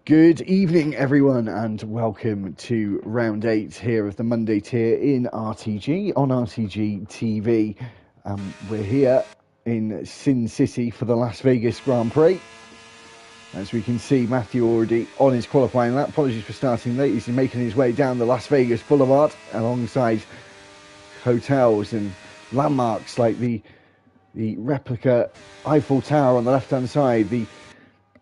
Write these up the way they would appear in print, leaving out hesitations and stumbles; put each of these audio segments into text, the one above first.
Good evening, everyone, and welcome to round 8 here of the Monday tier in RTG on RTG TV. We're here in Sin City for the Las Vegas Grand Prix. As we can see, Matthew already on his qualifying lap. Apologies for starting late. He's making his way down the Las Vegas Boulevard alongside hotels and landmarks like the replica Eiffel Tower on the left-hand side, the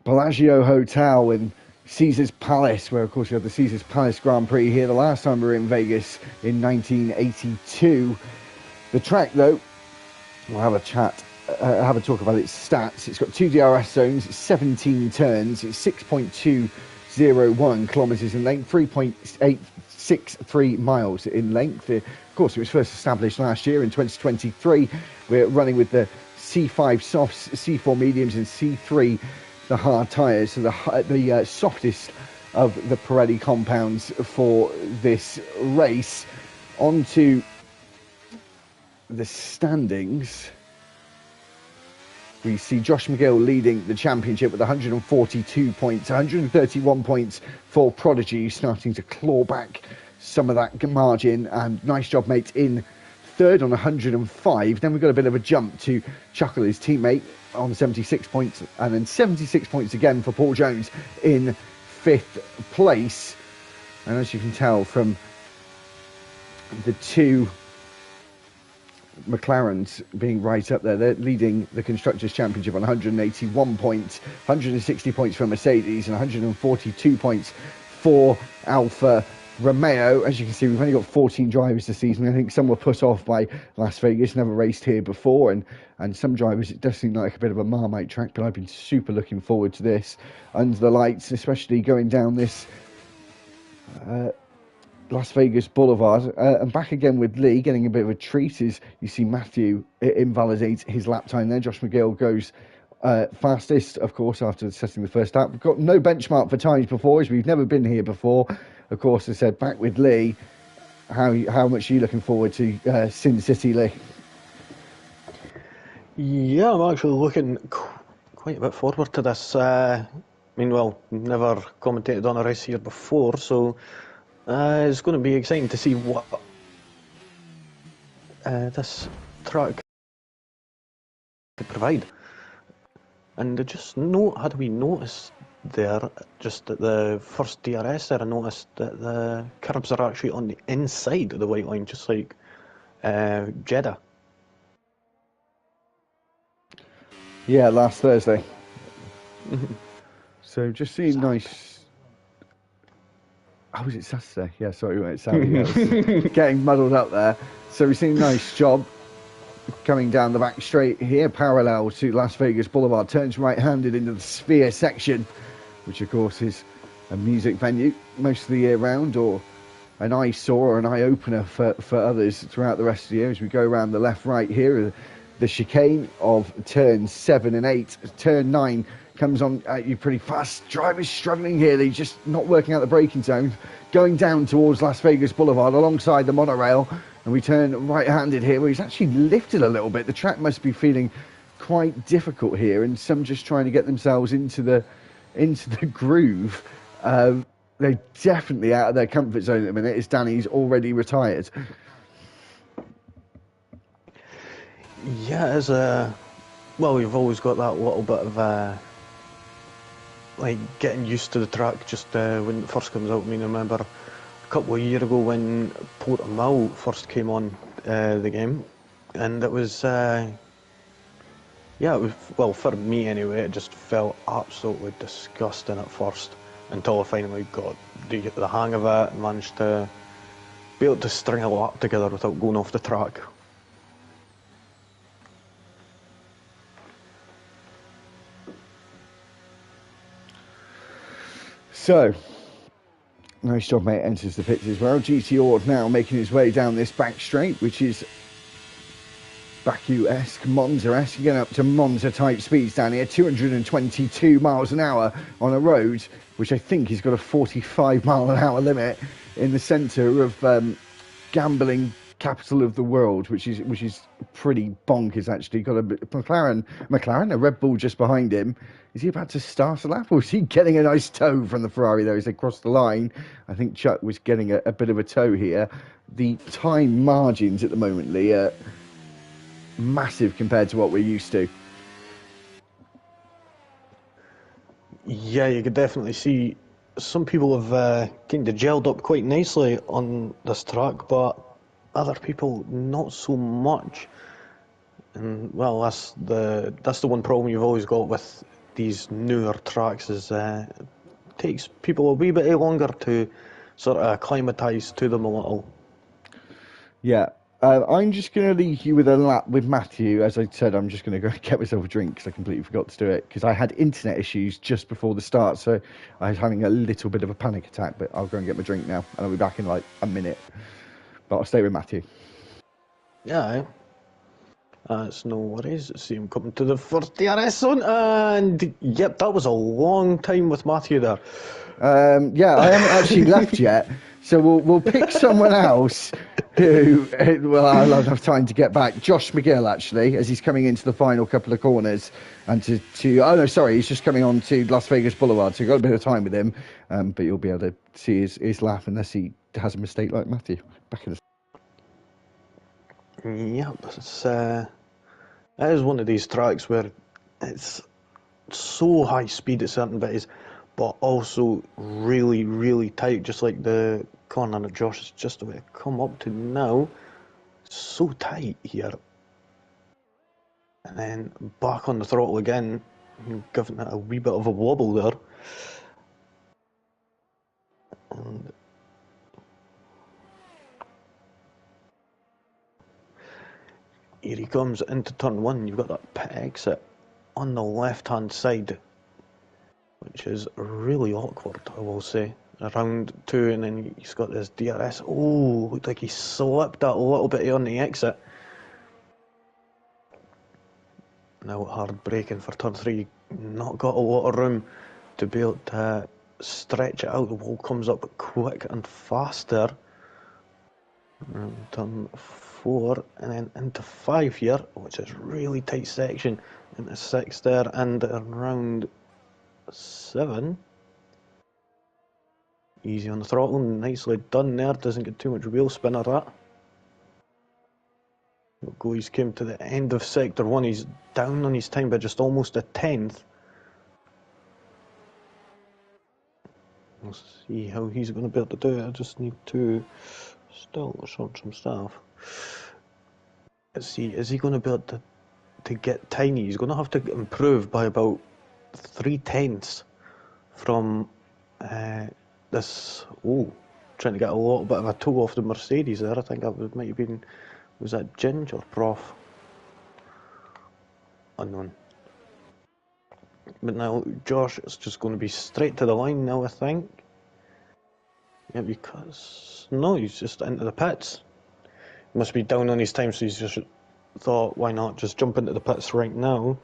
Bellagio Hotel and Caesar's Palace, where of course we had the Caesar's Palace Grand Prix here the last time we were in Vegas in 1982. The track, though, we'll have a chat, have a talk about its stats. It's got 2 DRS zones, it's 17 turns, it's 6.201 kilometres in length, 3.863 miles in length. Of course, it was first established last year in 2023. We're running with the C5 softs, C4 mediums, and C3 the hard tyres, so the softest of the Pirelli compounds for this race. On to the standings. We see Josh McGill leading the championship with 142 points, 131 points for Prodigy, starting to claw back some of that margin, and nice job, mate, in third on 105. Then we've got a bit of a jump to Chuckle, his teammate, on 76 points, and then 76 points again for Paul Jones in 5th place. And as you can tell from the two McLarens being right up there, they're leading the Constructors' Championship on 181 points, 160 points for Mercedes, and 142 points for Alfa Romeo. As you can see, we've only got 14 drivers this season. I think some were put off by Las Vegas, never raced here before, and some drivers, it does seem like a bit of a Marmite track, but I've been super looking forward to this under the lights, especially going down this Las Vegas Boulevard. And back again with Lee, getting a bit of a treat as you see Matthew invalidate his lap time there. Josh McGill goes fastest, of course, after setting the first lap. We've got no benchmark for times before, as we've never been here before. Of course, I said, back with Lee. How much are you looking forward to Sin City, Lee? Yeah, I'm actually looking quite a bit forward to this. Never commentated on a race here before, so it's going to be exciting to see what this track could provide. And had we noticed there, just at the first DRS there, I noticed that the curbs are actually on the inside of the white line, just like Jeddah. Yeah, last Thursday. So just seeing nice. Oh, was it Saturday? Yeah, sorry, it's Saturday. I was getting muddled up there. So we've seen a nice job coming down the back straight here, parallel to Las Vegas Boulevard. Turns right-handed into the Sphere section, which of course is a music venue most of the year round, or an eyesore or an eye-opener for others throughout the rest of the year. As we go around the left-right here, the chicane of turns 7 and 8. Turn 9 comes on at you pretty fast. Drivers struggling here. They're just not working out the braking zone. Going down towards Las Vegas Boulevard alongside the monorail. And we turn right-handed here, where he's actually lifted a little bit. The track must be feeling quite difficult here, and some just trying to get themselves into the groove. They're definitely out of their comfort zone at the minute, as Danny's already retired. Yeah, we've always got that little bit of getting used to the track just when it first comes out. I mean, I remember a couple of years ago when Portimao first came on the game, and it was for me anyway, it just felt absolutely disgusting at first, until I finally got the hang of it and managed to be able to string a lap together without going off the track. So, nice job, mate. Enters the pits as well. GT Ord now making his way down this back straight, which is Baku-esque, Monza-esque. You're getting up to Monza-type speeds down here. 222 miles an hour on a road, which I think has got a 45 mile an hour limit in the centre of gambling capital of the world, which is pretty bonkers actually. Got a McLaren, a Red Bull just behind him. Is he about to start a lap, or is he getting a nice tow from the Ferrari there as they cross the line? I think Chuck was getting a bit of a tow here. The time margins at the moment, Lee, are massive compared to what we're used to. Yeah, you could definitely see some people have kind of gelled up quite nicely on this track, but other people not so much. And well, that's the one problem you've always got with these newer tracks is it takes people a wee bit longer to sort of acclimatise to them a little. Yeah. I'm just going to leave you with a lap with Matthew. As I said, I'm just going to go get myself a drink because I completely forgot to do it because I had internet issues just before the start, so I was having a little bit of a panic attack, but I'll go and get my drink now and I'll be back in like a minute. But I'll stay with Matthew. Yeah, it's no worries. See him coming to the first DRS zone, and yep, that was a long time with Matthew there. Yeah, I haven't actually left yet, so we'll pick someone else who I'll have time to get back. Josh McGill, actually, as he's coming into the final couple of corners, and to oh no, sorry, he's just coming on to Las Vegas Boulevard, so you've got a bit of time with him, but you'll be able to see his laugh unless he has a mistake like Matthew. Back in the... Yep, it is one of these tracks where it's so high speed at certain bits, but also really, really tight, just like the corner that Josh is just about to come up to now. So tight here. And then back on the throttle again, giving it a wee bit of a wobble there. And here he comes into turn one. You've got that pit exit on the left-hand side, which is really awkward, I will say. Around two, and then he's got this DRS. Oh, looked like he slipped that a little bit on the exit. Now hard braking for turn three. Not got a lot of room to be able to stretch it out. The wall comes up quick and faster. Turn four, and then into five here, which is really tight section. Into six there, and around seven. Easy on the throttle, nicely done there, doesn't get too much wheel spin of that. He's came to the end of sector one, he's down on his time by just almost a tenth. We'll see how he's going to be able to do it. I just need to still sort some stuff. Let's see, is he going to be able to get tiny? He's going to have to improve by about 3/10 from this. Oh, trying to get a little bit of a toe off the Mercedes there. I think that might have been, was that Ginge or Prof? Unknown. But now Josh is just going to be straight to the line now, I think. Yeah, because no, he's just into the pits. He must be down on his time, so he's just thought, why not just jump into the pits right now?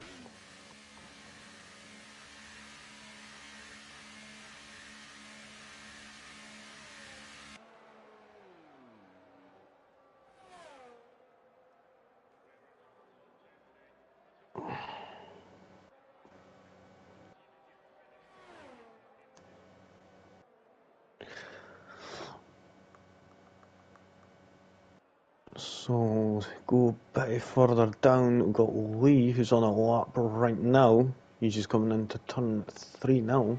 So go a bit further down, we've got Lee, who's on a lap right now. He's just coming into turn three now.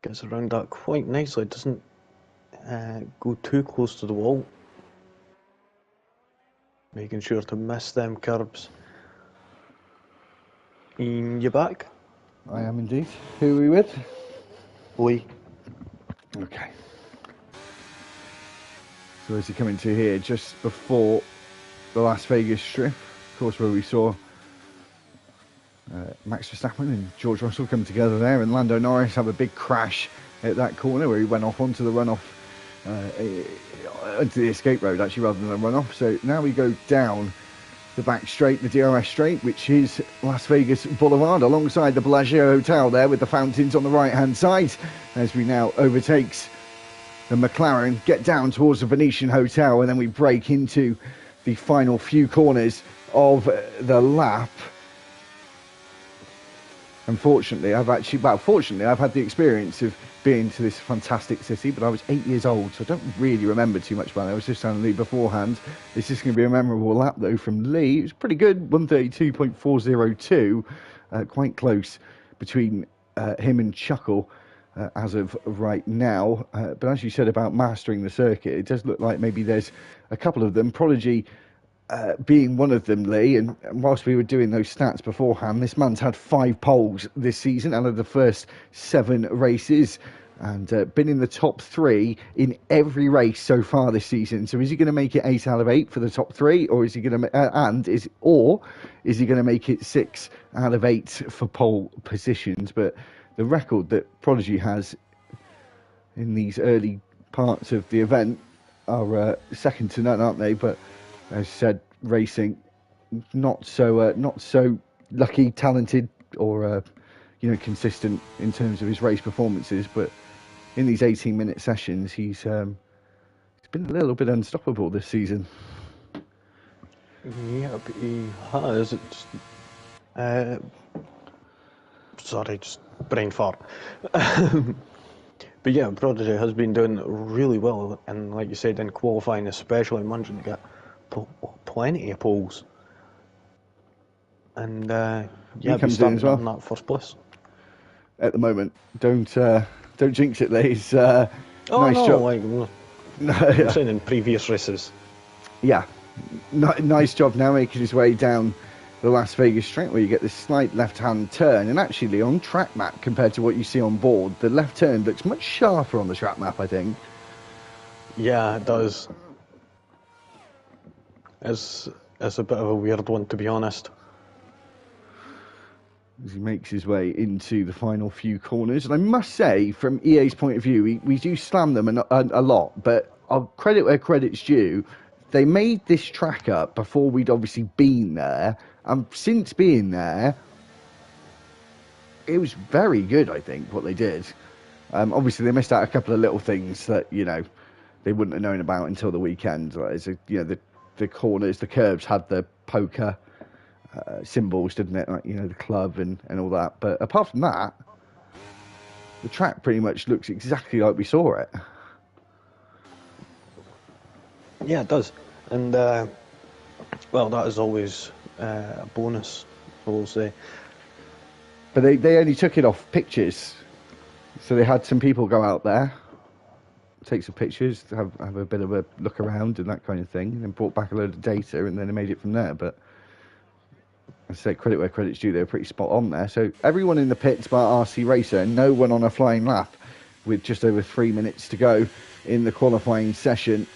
Gets around that quite nicely, doesn't go too close to the wall. Making sure to miss them curbs. Ian, you back? I am indeed. Who are we with? Lee. Okay. So as he come into here, just before the Las Vegas Strip, of course, where we saw Max Verstappen and George Russell come together there, and Lando Norris have a big crash at that corner where he went off onto the runoff, onto the escape road actually, rather than a runoff. So now we go down the back straight, the DRS straight, which is Las Vegas Boulevard, alongside the Bellagio Hotel there with the fountains on the right hand side, as we now overtakes the McLaren get down towards the Venetian Hotel, and then we break into the final few corners of the lap. Unfortunately, fortunately, I've had the experience of being to this fantastic city, but I was 8 years old, so I don't really remember too much about it. I was just down Lee beforehand. It's just going to be a memorable lap, though, from Lee. It was pretty good, 132.402, quite close between him and Chuckle as of right now. But as you said about mastering the circuit, it does look like maybe there's a couple of them. Prodigy being one of them, Lee, and whilst we were doing those stats beforehand, this man's had 5 poles this season out of the first 7 races, and been in the top 3 in every race so far this season. So is he going to make it 8 out of 8 for the top 3, or is he going to is he going to make it 6 out of 8 for pole positions? But the record that Prodigy has in these early parts of the event are second to none, aren't they? But as I said, racing, not so lucky, talented, or consistent in terms of his race performances. But in these 18-minute sessions, he's been a little bit unstoppable this season. Yeah, but he has. Sorry, just brain fart. But yeah, Prodigy has been doing really well, and like you said, in qualifying especially, managing to get plenty of poles. And he comes in as well in that first place. At the moment, don't jinx it, Lee. It's nice job. I'm saying in previous races. Yeah, nice job now making his way down the Las Vegas Straight, where you get this slight left-hand turn. And actually, on track map compared to what you see on board, the left turn looks much sharper on the track map, I think. Yeah, it does. It's a bit of a weird one, to be honest. As he makes his way into the final few corners. And I must say, from EA's point of view, we do slam them a lot, but I'll credit where credit's due. They made this track up before we'd obviously been there, and since being there, it was very good, I think, what they did. Obviously, they missed out a couple of little things that, they wouldn't have known about until the weekend. Like, the corners, the curbs had the poker symbols, didn't it? Like, the club and all that. But apart from that, the track pretty much looks exactly like we saw it. Yeah, it does. And, well, that is always a bonus, I will say. But they only took it off pictures. So they had some people go out there, take some pictures, have a bit of a look around and that kind of thing, and then brought back a load of data, and then they made it from there. But I say credit where credit's due, they were pretty spot on there. So everyone in the pits bar RC Racer, no one on a flying lap, with just over 3 minutes to go in the qualifying session.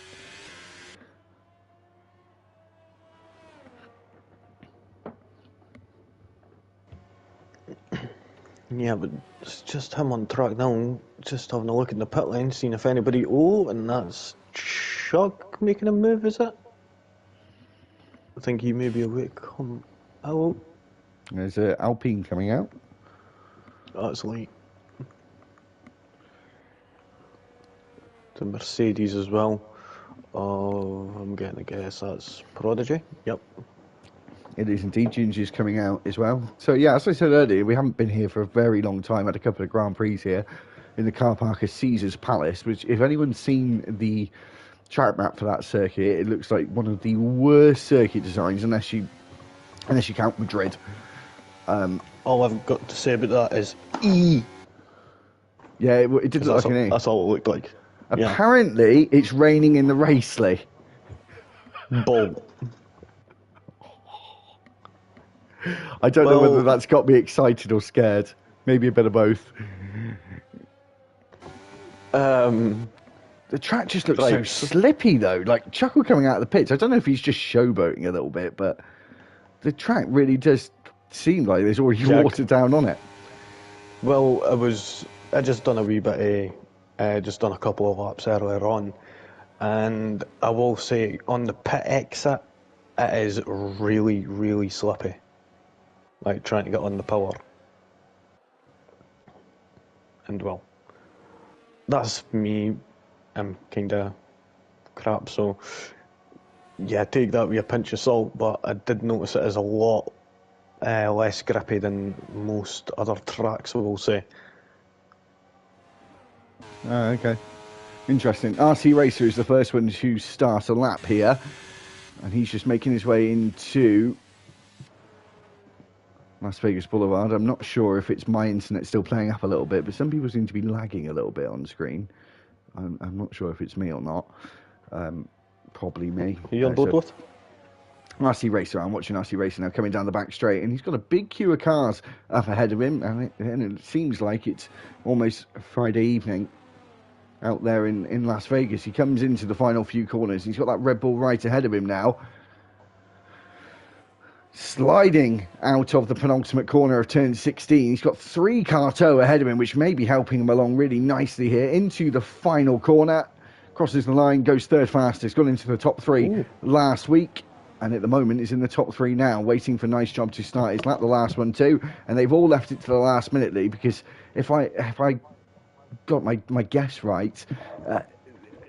Yeah, but it's just him on track now, just having a look in the pit lane, seeing if anybody... Oh, and that's Chuck making a move, is it? I think he may be away come out. There's Alpine coming out. That's late. The Mercedes as well. Oh, I'm getting a guess that's Prodigy. Yep. It is indeed. Ginger's coming out as well. So yeah, as I said earlier, we haven't been here for a very long time. Had a couple of Grand Prix here in the car park of Caesar's Palace, which, if anyone's seen the track map for that circuit, it looks like one of the worst circuit designs, unless you count Madrid. All I've got to say about that is E. Yeah, it did look like an E. That's all it looked like. Apparently, it's raining in the race, Lee. Bull. I don't know whether that's got me excited or scared. Maybe a bit of both. The track just looks so slippy, though. Like, Chuckle coming out of the pits, I don't know if he's just showboating a little bit, but the track really does seem like there's already water down on it. Well, I just done a wee bit just done a couple of laps earlier on, and I will say on the pit exit, it is really, really slippy. Like trying to get on the power. And well, that's me kind of crap. So yeah, take that with a pinch of salt. But I did notice it is a lot less grippy than most other tracks, we'll say. Okay. Interesting. RC Racer is the first one to start a lap here. And he's just making his way into Las Vegas Boulevard. I'm not sure if it's my internet still playing up a little bit, but some people seem to be lagging a little bit on screen. I'm not sure if it's me or not. Probably me. Are you on board with? RC Racer, I'm watching RC Racer now coming down the back straight, and he's got a big queue of cars up ahead of him, and it seems like it's almost Friday evening out there in Las Vegas. He comes into the final few corners. He's got that Red Bull right ahead of him now. Sliding out of the penultimate corner of turn 16. He's got 3 Carto ahead of him, which may be helping him along really nicely here. Into the final corner. Crosses the line, goes third fastest. Got into the top 3 last week. And at the moment is in the top 3 now, waiting for Nice Job to start his lap, the last one too. And they've all left it to the last minute, Lee, because if I got my guess right,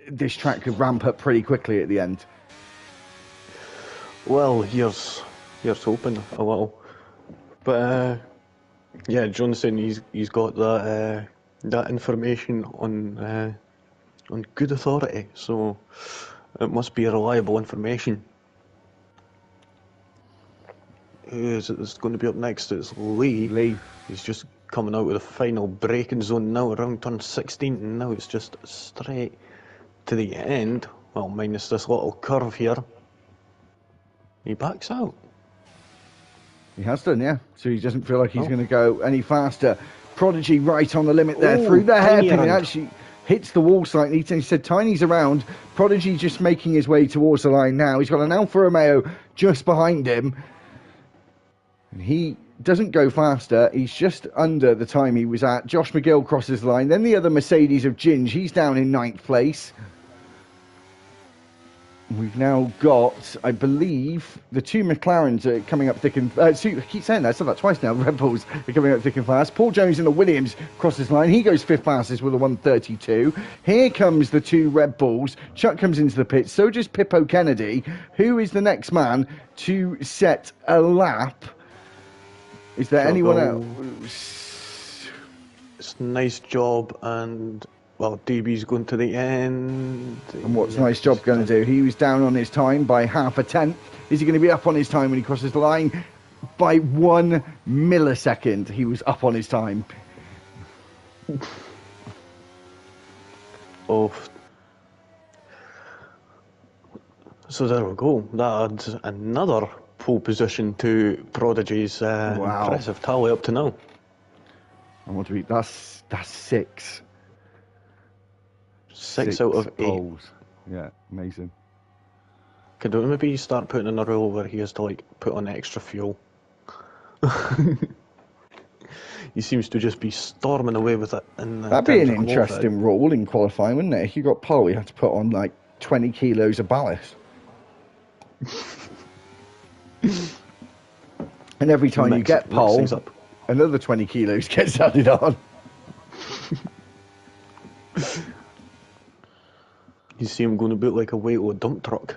this track could ramp up pretty quickly at the end. Well, here's hoping a little, but yeah, Johnson, he's got that information on good authority, so it must be reliable information. Who is it that's going to be up next? It's Lee. He's just coming out with the final braking zone now around turn 16, and now it's just straight to the end. Well, minus this little curve here. He backs out. He has done, yeah. So he doesn't feel like he's going to go any faster. Prodigy right on the limit there through the hairpin. It actually hits the wall slightly. He said Tiny's around. Prodigy just making his way towards the line now. He's got an Alfa Romeo just behind him. And he doesn't go faster. He's just under the time he was at. Josh McGill crosses the line. Then the other Mercedes of Ginge. He's down in 9th place. We've now got, I believe, the 2 McLarens are coming up thick and... I keep saying that, I've said that twice now. Red Bulls are coming up thick and fast. Paul Jones in the Williams crosses the line. He goes 5th fastest with a 1:32. Here comes the 2 Red Bulls. Chuck comes into the pits. So does Pippo Kennedy, who is the next man to set a lap. Is there anyone else? It's a nice job, and... well, DB's going to the end. And what's Nice Job going to do? He was down on his time by 0.5. Is he going to be up on his time when he crosses the line? By 1 millisecond, he was up on his time. Oh. So there we go. That adds another pole position to Prodigy's impressive tally up to now. And what do we... That's 6. 6 out of 8. Poles. Yeah, amazing. Could we maybe start putting in a rule where he has to like put on extra fuel? He seems to just be storming away with it. That'd be an interesting rule in qualifying, wouldn't it? If you got pole, you have to put on like 20 kilos of ballast. And every time you get pole, another 20 kilos gets added on. You see him going a bit like a weight of a dump truck.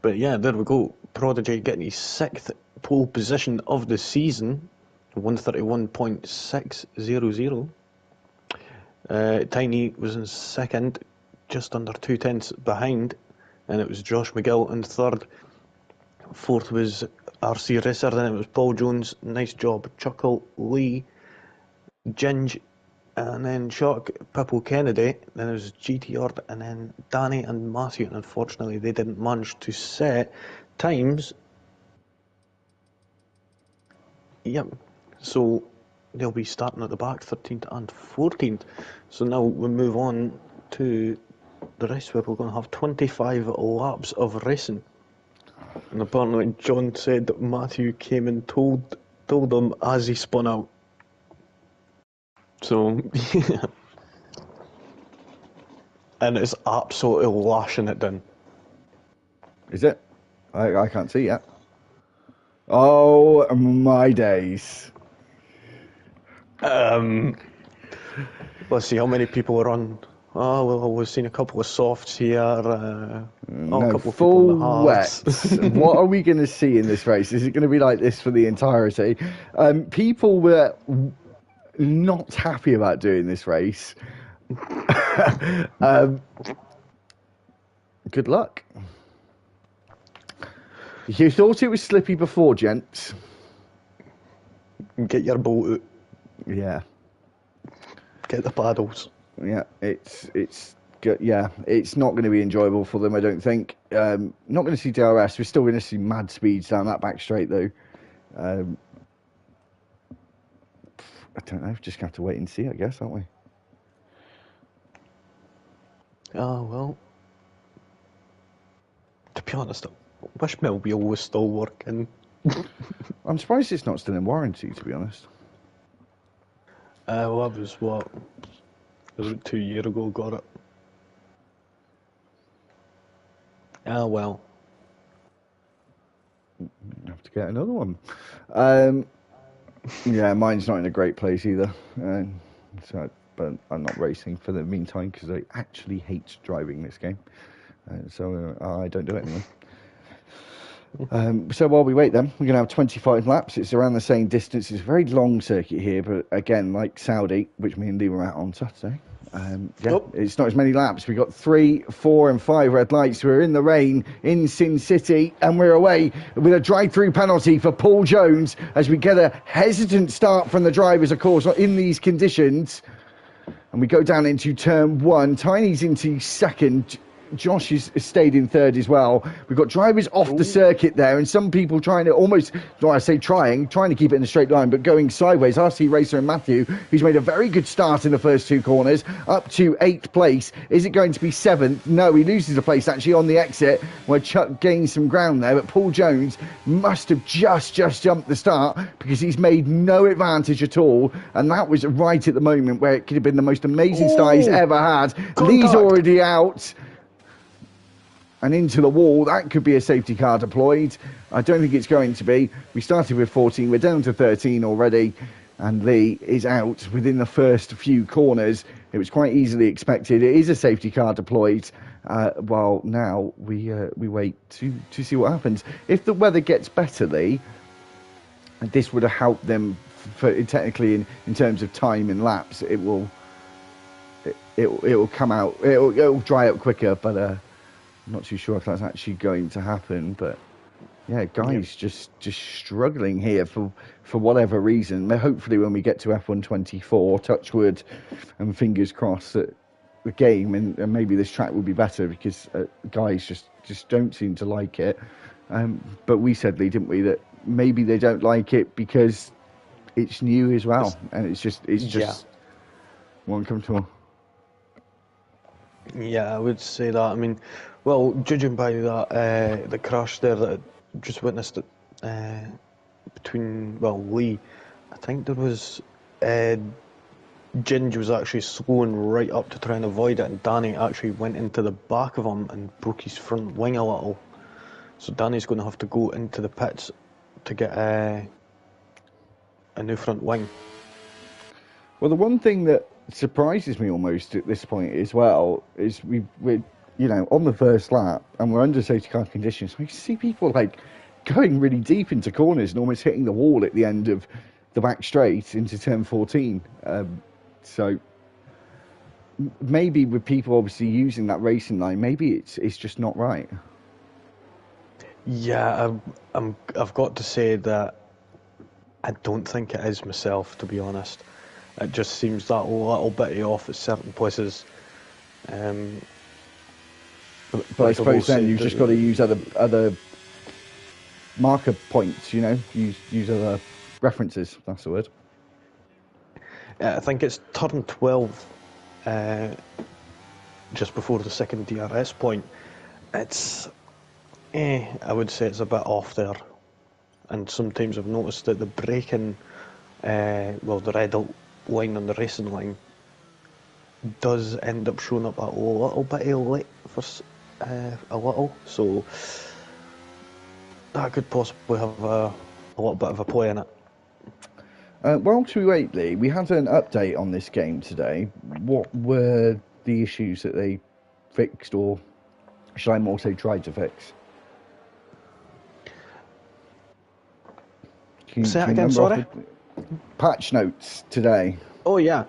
But yeah, there we go. Prodigy getting his 6th pole position of the season. 131.600. Tiny was in 2nd, just under 2/10 behind. And it was Josh McGill in 3rd. 4th was RC Racer, then it was Paul Jones. Nice job. Chuckle, Lee, Ginge, and then Chuck, Pippo Kennedy, then it was GTR, and then Danny and Matthew, and unfortunately they didn't manage to set times. Yep, so they'll be starting at the back, 13th and 14th. So now we move on to the rest where we're going to have 25 laps of racing. And apparently John said that Matthew came and told them as he spun out. So, yeah. And it's absolutely lashing it down. Is it? I can't see yet. Oh, my days. Let's see how many people are on Oh, well, we've seen a couple of softs here. A No, couple of people in the full hards. wets. What are we going to see in this race? Is it going to be like this for the entirety? People were not happy about doing this race. Good luck. You thought it was slippy before, gents. Get your boat out. Yeah. Get the paddles. Yeah, it's good. Yeah, it's not going to be enjoyable for them, I don't think. Not going to see DRS. We're still going to see mad speeds down that back straight, though. I don't know. Just have to wait and see, I guess, aren't we? Oh, well. To be honest, I wish my wheel was still working. I'm surprised it's not still in warranty, to be honest. Well, that was what? About 2 years ago, got it. Ah, well. Have to get another one. Yeah, mine's not in a great place either. But I'm not racing for the meantime because I actually hate driving this game. So I don't do it anymore. So while we wait then, we're going to have 25 laps. It's around the same distance. It's a very long circuit here, but again, like Saudi, which me and Lee were at on Saturday, It's not as many laps. We've got 3, 4 and 5 red lights. We're in the rain in Sin City, and we're away with a drive-through penalty for Paul Jones as we get a hesitant start from the drivers, of course, in these conditions. And we go down into turn 1. Tiny's into second. Josh has stayed in third as well. We've got drivers off the circuit there, and some people trying to almost, well, I say trying to keep it in a straight line, but going sideways. RC Racer and Matthew, who's made a very good start in the first 2 corners, up to 8th place. Is it going to be 7th? No, he loses a place actually on the exit, where Chuck gains some ground there, but Paul Jones must have just jumped the start because he's made no advantage at all, and that was right at the moment where it could have been the most amazing start he's ever had. Lee's already out and into the wall. That could be a safety car deployed. I don't think it's going to be. We started with 14, we're down to 13 already, and Lee is out within the first few corners. It was quite easily expected. It is a safety car deployed. While now we wait to see what happens. If the weather gets better, Lee, this would have helped them technically in terms of time and laps. It will come out. It'll dry up quicker, but I'm not too sure if that's actually going to happen, but yeah, guys, just struggling here for whatever reason. Hopefully, when we get to F124, touch wood and fingers crossed that the game and maybe this track will be better because guys just don't seem to like it. But we said, Lee, didn't we, that maybe they don't like it because it's new as well, and it's just one come to. Yeah, I would say that. I mean, well, judging by that, the crash there that I just witnessed it between, Lee, I think there was, Ginge was actually slowing right up to try and avoid it, and Danny actually went into the back of him and broke his front wing a little. So Danny's going to have to go into the pits to get a new front wing. Well, the one thing that surprises me almost at this point as well is we're on the first lap and we're under safety car conditions. We see people like going really deep into corners and almost hitting the wall at the end of the back straight into turn 14. So maybe with people obviously using that racing line, maybe it's just not right. Yeah, I've got to say that I don't think it is myself, to be honest. It just seems that little bit off at certain places. But I suppose then you've just got to use other marker points, use other references, that's the word. I think it's turn 12, just before the second DRS point. It's, I would say it's a bit off there. And sometimes I've noticed that the braking, the red line on the racing line does end up showing up a little bit late for a little, so that could possibly have a little bit of a play in it. While we wait, Lee, we had an update on this game today. What were the issues that they fixed, or should I more say tried to fix? Say that again, sorry? Patch notes today. Oh, yeah.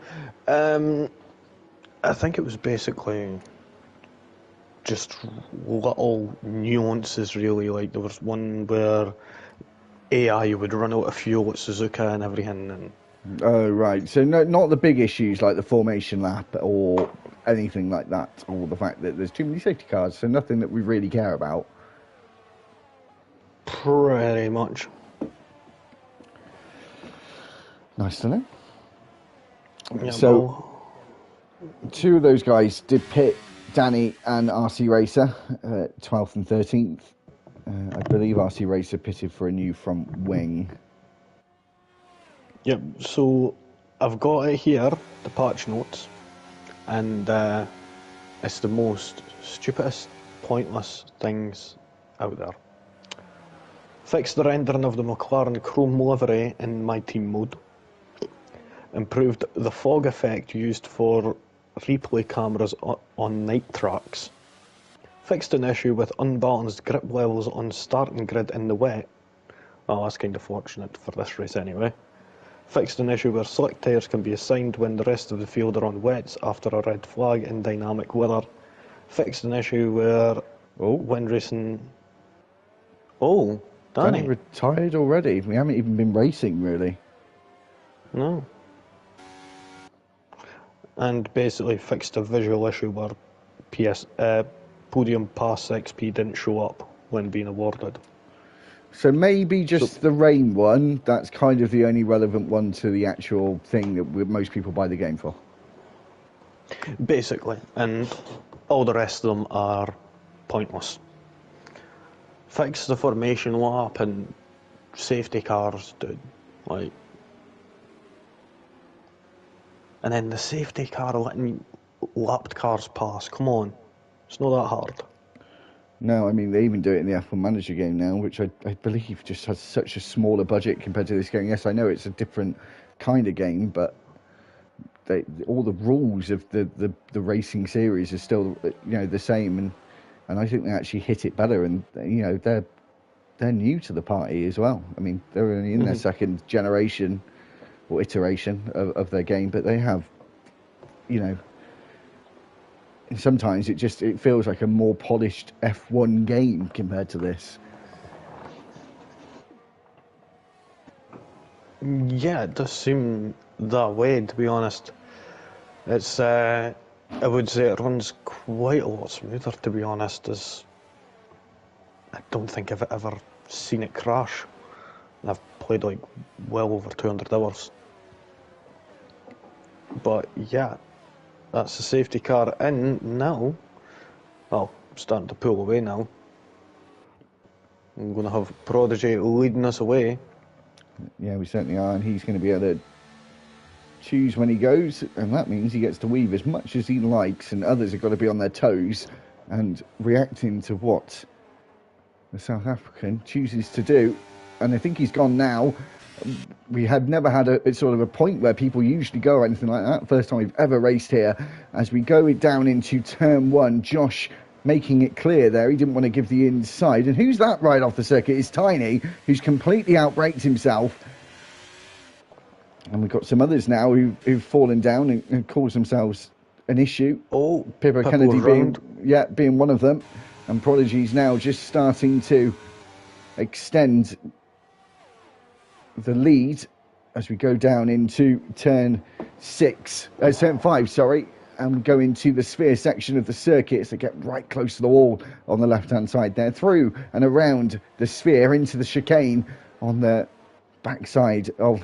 I think it was basically just little nuances, really. Like, there was one where AI would run out of fuel at Suzuka and everything. And Oh, right. So not the big issues like the formation lap or anything like that, or the fact that there's too many safety cars, so nothing that we really care about. Pretty much. Nice to know. Yeah, so, two of those guys did pit, Danny and RC Racer, 12th and 13th. I believe RC Racer pitted for a new front wing. Yep, so I've got it here, the patch notes, and it's the most stupidest, pointless things out there. Fixed the rendering of the McLaren chrome livery in my team mode. Improved the fog effect used for replay cameras on night tracks. Fixed an issue with unbalanced grip levels on starting grid in the wet. Well, that's kind of fortunate for this race anyway. Fixed an issue where slick tyres can be assigned when the rest of the field are on wets after a red flag in dynamic weather. Fixed an issue where when racing... Oh, Danny retired already. We haven't even been racing, really. No. And basically fixed a visual issue where Podium Pass XP didn't show up when being awarded. So maybe just the rain one, that's kind of the only relevant one to the actual thing that most people buy the game for. Basically, and all the rest of them are pointless. Fix the formation lap and safety cars, dude. Like, and then the safety car letting lapped cars pass. Come on, it's not that hard. No, I mean, they even do it in the F1 Manager game now, which I believe just has such a smaller budget compared to this game. Yes, I know it's a different kind of game, but all the rules of the racing series are still, the same, and I think they actually hit it better, and, they're new to the party as well. I mean, they're only in their second generation or iteration of their game, but they have, sometimes it feels like a more polished F1 game compared to this. Yeah, it does seem that way, to be honest. It's, I would say it runs quite a lot smoother, to be honest, as I don't think I've ever seen it crash. I've played like well over 200 hours. But yeah, that's the safety car in now. Well, starting to pull away now. I'm going to have Prodigy leading us away. Yeah, we certainly are, and he's going to be able to choose when he goes, and that means he gets to weave as much as he likes, and others have got to be on their toes and reacting to what the South African chooses to do. And I think he's gone now. We had never had a sort of a point where people usually go or anything like that. First time we've ever raced here. As we go down into turn one, Josh making it clear there he didn't want to give the inside. And who's that right off the circuit? It's Tiny, who's completely outbraked himself. And we've got some others now who've fallen down and caused themselves an issue. Oh, Pippa Kennedy being one of them. And Prodigy's now just starting to extend the lead as we go down into turn five, and go into the sphere section of the circuit, so get right close to the wall on the left-hand side there, through and around the sphere into the chicane on the backside of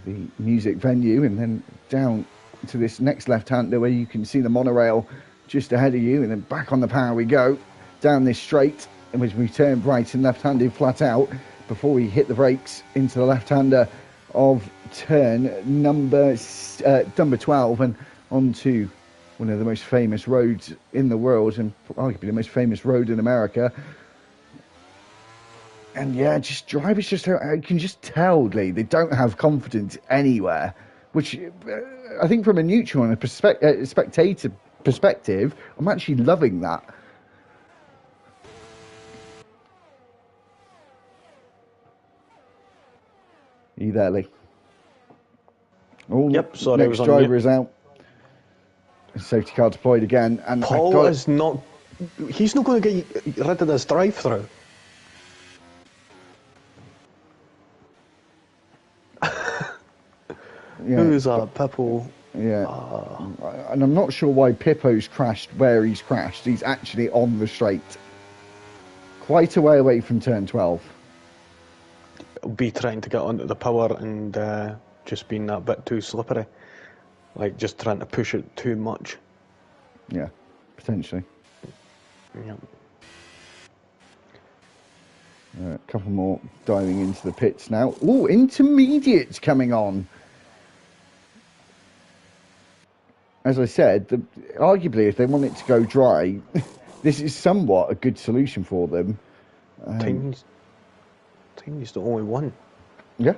the music venue, and then down to this next left-hander where you can see the monorail just ahead of you, and then back on the power we go down this straight, in which we turn right and left-handed flat out before we hit the brakes into the left-hander of turn number 12 and onto one of the most famous roads in the world, and arguably the most famous road in America. And yeah, drivers I can just tell, Lee, they don't have confidence anywhere, which I think from a neutral and a spectator perspective, I'm actually loving that. Are you there, Lee? Oh, Yep, sorry, next driver is out. Safety car deployed again, and Paul is not. He's not going to get rid of this drive-through. Yeah, who's that, Pippo? Yeah, and I'm not sure why Pippo's crashed where he's crashed. He's actually on the straight, quite a way away from turn 12. Be trying to get onto the power and just being that bit too slippery, like just trying to push it too much. Yeah, potentially. Yeah. A couple more diving into the pits now. Oh, intermediates coming on. As I said, arguably, if they want it to go dry, this is somewhat a good solution for them. Tiny's the only one. Yeah.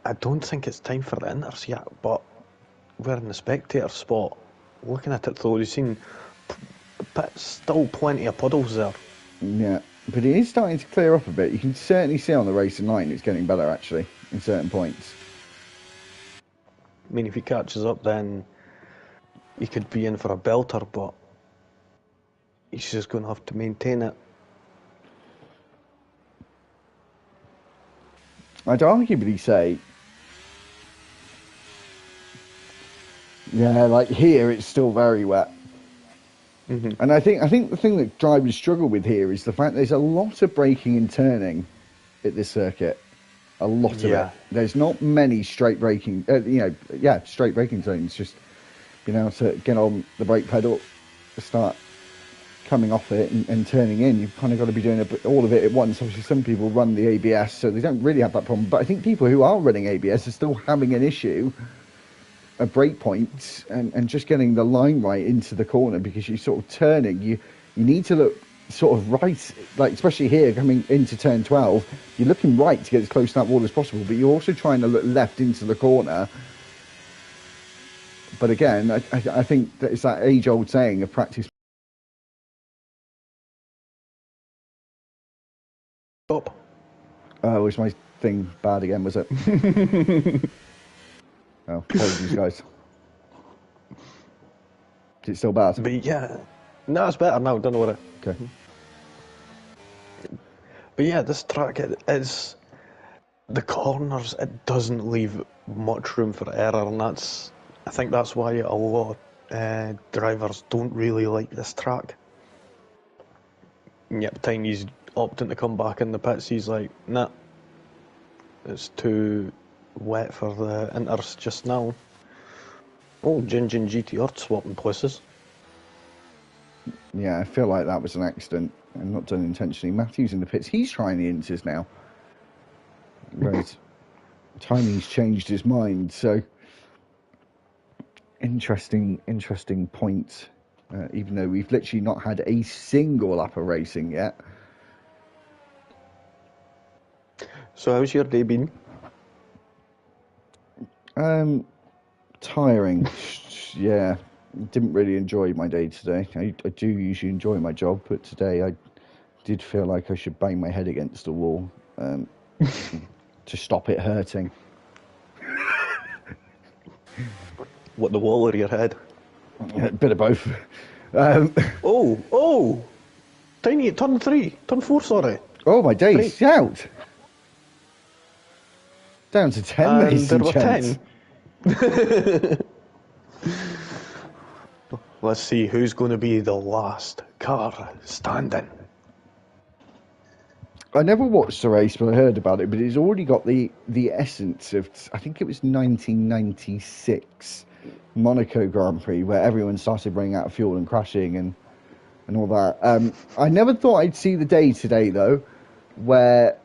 I don't think it's time for the inters yet, but we're in the spectator spot. Looking at it though, you've seen still plenty of puddles there. Yeah, but it is starting to clear up a bit. You can certainly see on the racing line it's getting better, actually, in certain points. I mean, if he catches up, then he could be in for a belter, but he's just going to have to maintain it. I'd arguably say, yeah, like here it's still very wet. Mm-hmm. And I think the thing that drivers struggle with here is the fact there's a lot of braking and turning at this circuit. A lot of it. There's not many straight braking, straight braking zones. Just, to get on the brake pedal, start coming off it and turning in. You've kind of got to be doing all of it at once. Obviously, some people run the ABS, so they don't really have that problem. But I think people who are running ABS are still having an issue at brake points and just getting the line right into the corner, because you're sort of turning. You need to look sort of right, like especially here coming into turn 12. You're looking right to get as close to that wall as possible, but you're also trying to look left into the corner. But again, I think that it's that age-old saying of practice. Stop. Was my thing bad again, was it? Oh, apologies, guys. Is it still bad? But yeah, no, it's better now, don't worry. Okay. But yeah, this track, it is, the corners, it doesn't leave much room for error, and I think that's why a lot of drivers don't really like this track. And yet, by the time he's opting to come back in the pits, he's like, nah, it's too wet for the inters just now. Oh, Jin GTR swapping places. Yeah, I feel like that was an accident and not done intentionally. Matthew's in the pits. He's trying the inters now. Right. Tiny's changed his mind, so interesting point. Even though we've literally not had a single lap of racing yet. So how's your day been? Tiring. Yeah, didn't really enjoy my day today. I do usually enjoy my job, but today I did feel like I should bang my head against the wall to stop it hurting. What, the wall or your head? A bit of both. Oh! Tiny, turn 4, sorry. Oh, my days, out. Down to 10, ladies and gents. 10. Let's see who's going to be the last car standing. I never watched the race, but I heard about it. But it's already got the essence of, I think it was 1996 Monaco Grand Prix, where everyone started running out of fuel and crashing and all that. I never thought I'd see the day today, though, where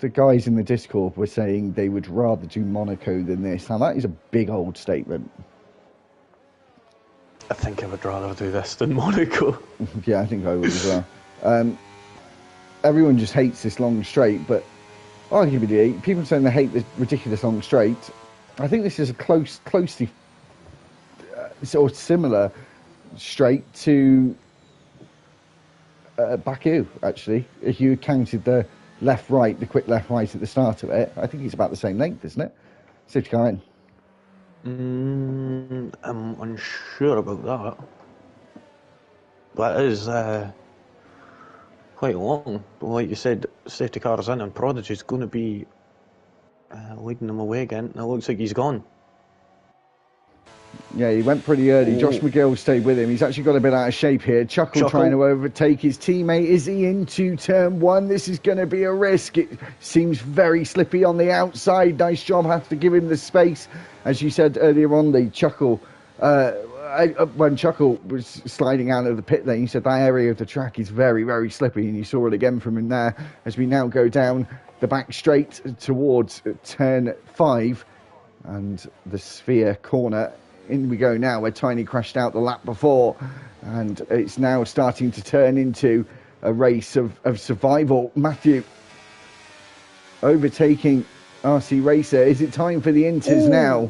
the guys in the Discord were saying they would rather do Monaco than this. Now, that is a big old statement. I think I would rather do this than Monaco. Yeah, I think I would as well. Everyone just hates this long straight, but Arguably, people saying they hate this ridiculous long straight. I think this is a closely sort of similar straight to Baku, actually. If you counted the left-right, the quick left-right at the start of it, I think it's about the same length, isn't it? Safety car in. I'm unsure about that. But it is quite long. Like you said, safety car's in and Prodigy's going to be leading them away again. And it looks like he's gone. Yeah, he went pretty early. Josh McGill stayed with him. He's actually got a bit out of shape here. Chuckle trying to overtake his teammate. Is he into turn one? This is going to be a risk. It seems very slippy on the outside. Nice job. Have to give him the space. As you said earlier on, the Chuckle, when Chuckle was sliding out of the pit lane, he said that area of the track is very, very slippy. And you saw it again from him there as we now go down the back straight towards turn 5 and the Sphere corner. In we go now, where Tiny crashed out the lap before, and it's now starting to turn into a race of survival. Matthew overtaking RC Racer. Is it time for the Inters now?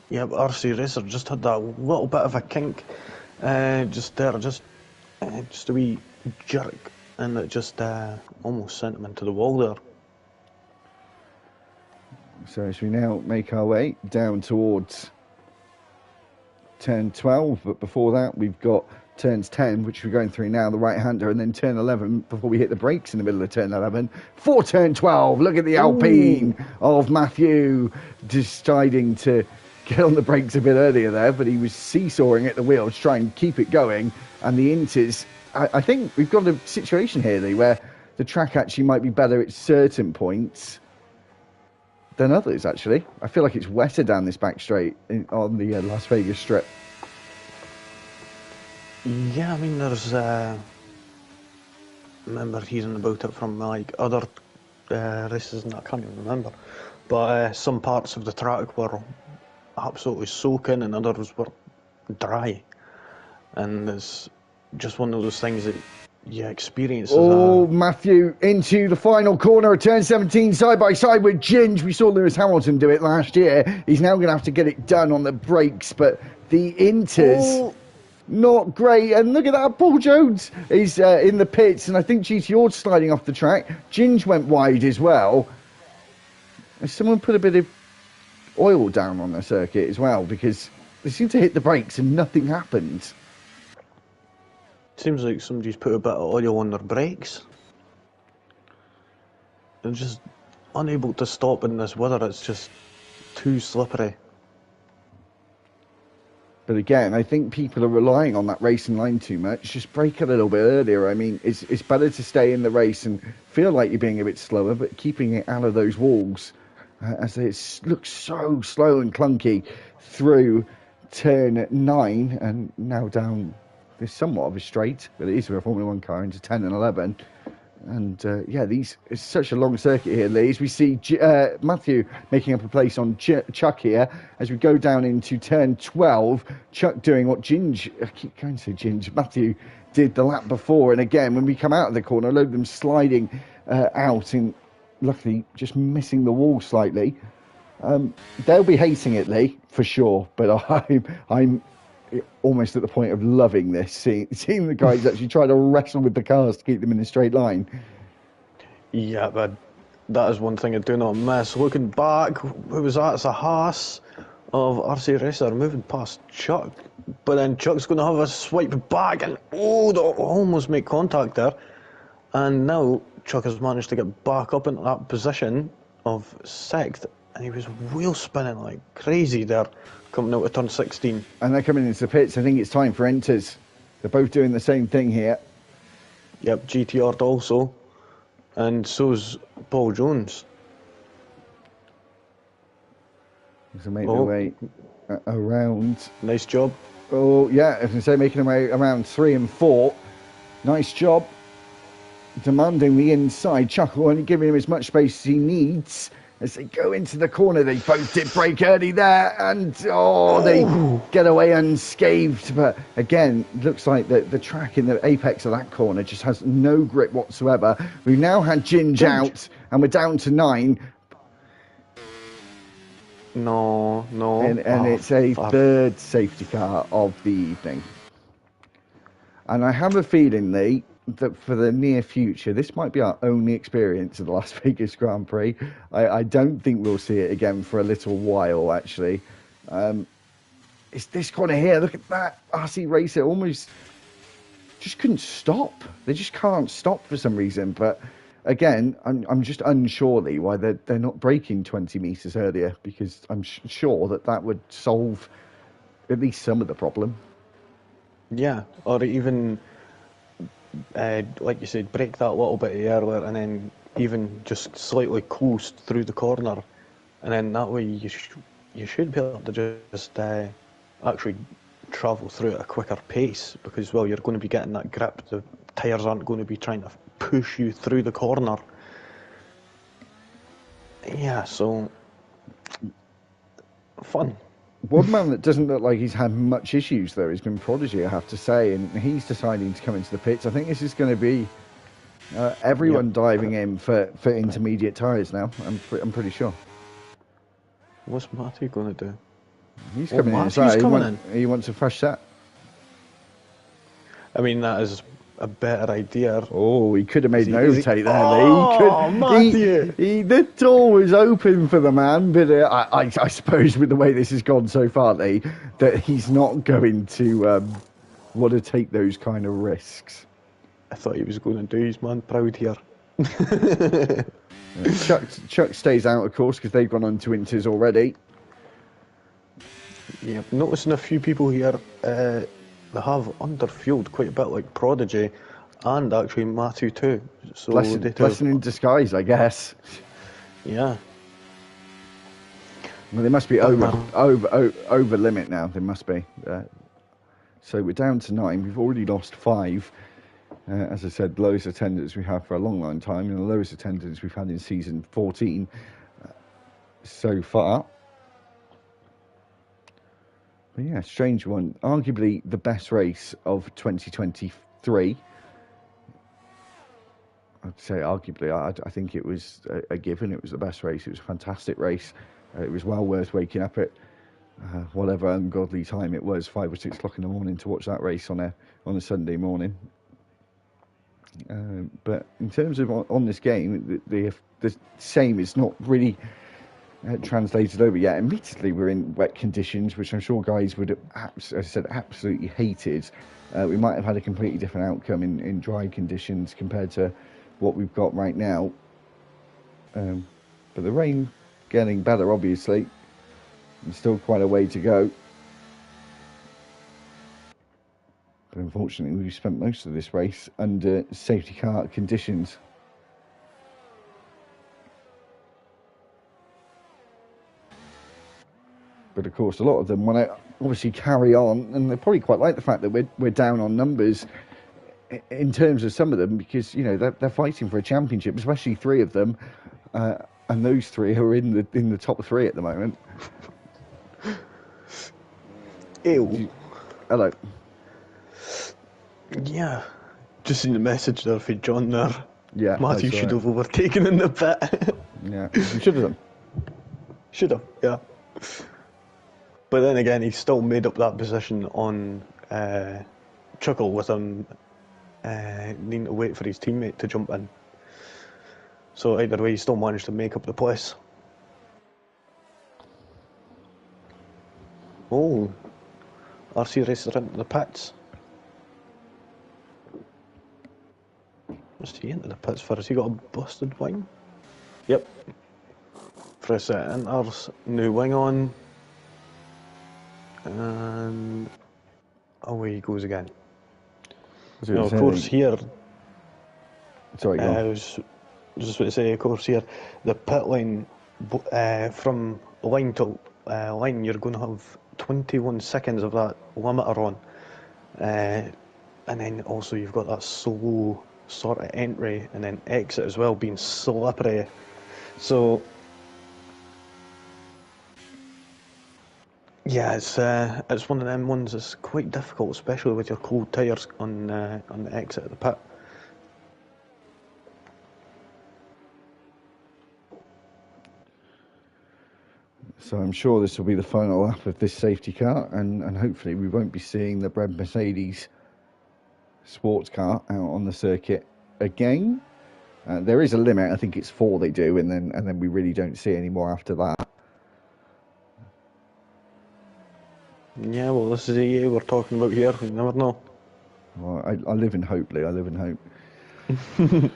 Yeah, but RC Racer just had that little bit of a kink just there, just a wee jerk, and it just almost sent him into the wall there. So as we now make our way down towards turn 12, but before that we've got turns 10, which we're going through now, the right-hander, and then turn 11 before we hit the brakes in the middle of turn 11 for turn 12. Look at the Alpine of Matthew deciding to get on the brakes a bit earlier there, but he was seesawing at the wheel to try and keep it going. And the Inters, I think we've got a situation here, Lee, where the track actually might be better at certain points than others, actually. I feel like it's wetter down this back straight on the Las Vegas Strip. Yeah, I mean, there's I remember hearing about it from like other races, and I can't even remember, but some parts of the track were absolutely soaking and others were dry, and it's just one of those things that you experience. Matthew into the final corner of turn 17, side by side with Ginge. We saw Lewis Hamilton do it last year. He's now going to have to get it done on the brakes, but the Inters, not great. And look at that, Paul Jones is in the pits, and I think GTO's sliding off the track. Ginge went wide as well. Has someone put a bit of oil down on the circuit as well? Because they seem to hit the brakes and nothing happened. Seems like somebody's put a bit of oil on their brakes. They're just unable to stop in this weather. It's just too slippery. But again, I think people are relying on that racing line too much. Just brake a little bit earlier. I mean, it's better to stay in the race and feel like you're being a bit slower, but keeping it out of those walls as it looks so slow and clunky through turn 9 and now down. There's somewhat of a straight, but it is for a Formula 1 car into 10 and 11. And yeah, it's such a long circuit here, Lee. As we see Matthew making up a place on Chuck here. As we go down into turn 12, Chuck doing what I keep going to say Ginge, Matthew did the lap before. And again, when we come out of the corner, a load of them sliding out and luckily just missing the wall slightly. They'll be hating it, Lee, for sure. But I'm almost at the point of loving this, seeing the guys actually try to wrestle with the cars to keep them in a straight line. Yeah, but that is one thing I do not miss. Looking back, who was that? It's a Haas of RC Racer moving past Chuck, but then Chuck's going to have a swipe back and they'll almost make contact there. And now Chuck has managed to get back up into that position of 6th, and he was wheel spinning like crazy there, coming out of turn 16. And they're coming into the pits. I think it's time for Inters. They're both doing the same thing here. Yep, GTR'd also. And so's Paul Jones. So make their way around. Nice job. Oh, yeah, as I say, making their way around 3 and 4. Nice job. Demanding the inside. Chuckle only giving him as much space as he needs. As they go into the corner, they both did brake early there, and they get away unscathed. But again, looks like the track in the apex of that corner just has no grip whatsoever. We've now had Ginge out, and we're down to 9. No. And it's a third safety car of the evening. And I have a feeling, Lee, that for the near future, this might be our only experience of the Las Vegas Grand Prix. I don't think we'll see it again for a little while, actually. It's this corner here. Look at that. RC Racer almost just couldn't stop. They just can't stop for some reason. But again, I'm just unsure, Lee, why they're not braking 20 metres earlier, because I'm sure that would solve at least some of the problem. Yeah, or even, like you said, brake that little bit earlier, and then even just slightly coast through the corner, and then that way you should be able to just actually travel through at a quicker pace, because, well, you're going to be getting that grip. The tyres aren't going to be trying to push you through the corner. Yeah, so fun. One man that doesn't look like he's had much issues, though, has been Prodigy, I have to say, and he's deciding to come into the pits. I think this is going to be everyone diving in for intermediate tyres now, I'm pretty sure. What's Matty going to do? He's coming in as well. He wants a fresh set. I mean, that is a better idea. Oh, he could have made an overtake there, oh, Lee. The door was open for the man, but I suppose with the way this has gone so far, Lee, that he's not going to want to take those kind of risks. I thought he was going to do his man proud here. Chuck stays out, of course, because they've gone on to Inters already. Yeah, noticing a few people here, they have underfueled quite a bit, like Prodigy, and actually Matthew too. So blessing in disguise, I guess. Yeah. Well, they must be over limit now. They must be. So we're down to 9. We've already lost 5. As I said, lowest attendance we have for a long time, and the lowest attendance we've had in season 14 so far. But yeah, strange one. Arguably the best race of 2023. I'd say arguably. I think it was a given. It was the best race. It was a fantastic race. It was well worth waking up at whatever ungodly time it was, 5 or 6 o'clock in the morning, to watch that race on a Sunday morning. But in terms of on this game, the same is not really translated over yet. Admittedly, we're in wet conditions, which I'm sure guys would have, as I said, absolutely hated. We might have had a completely different outcome in dry conditions compared to what we've got right now. But the rain getting better, obviously. There's still quite a way to go. But unfortunately, we've spent most of this race under safety car conditions. But of course, a lot of them want to obviously carry on, and they probably quite like the fact that we're down on numbers in terms of some of them, because they're fighting for a championship, especially 3 of them, and those 3 are in the top 3 at the moment. Ew. Hello. Yeah, just seen the message there for John there. Yeah, Matthew should have overtaken in the pit. Yeah, he should have done. Should have, yeah. But then again, he still made up that position on Chuckle with him needing to wait for his teammate to jump in. So either way, he still managed to make up the place. Oh, RC Racer into the pits. Must he into the pits for? Has he got a busted wing? Yep. For a set enters, new wing on. And away he goes again. Now, of course, here. Sorry, I was just about to say, of course, here, the pit line from line to line, you're going to have 21 seconds of that limiter on. And then also you've got that slow sort of entry and then exit as well, being slippery. So yeah, it's one of them ones that's quite difficult, especially with your cold tyres on the exit of the pit. So I'm sure this will be the final lap of this safety car, and hopefully we won't be seeing the red Mercedes sports car out on the circuit again. There is a limit. I think it's 4 they do, and then we really don't see any more after that. Yeah, well, this is the year we're talking about here. You never know. Well, I live in hope, Lee. I live in hope.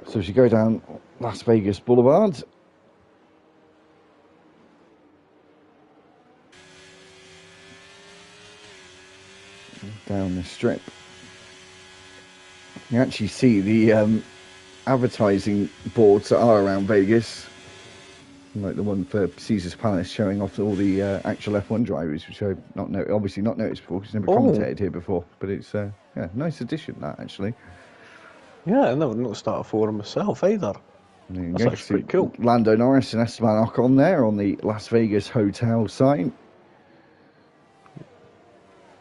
So as you go down Las Vegas Boulevard, down the strip, you actually see the advertising boards that are around Vegas, like the one for Caesar's Palace showing off all the actual F1 drivers, which I've obviously not noticed before because I've never commentated here before. But it's yeah, nice addition that actually. Yeah, I never noticed that before myself either. That's actually pretty cool. Lando Norris and Esteban Ocon there on the Las Vegas hotel sign.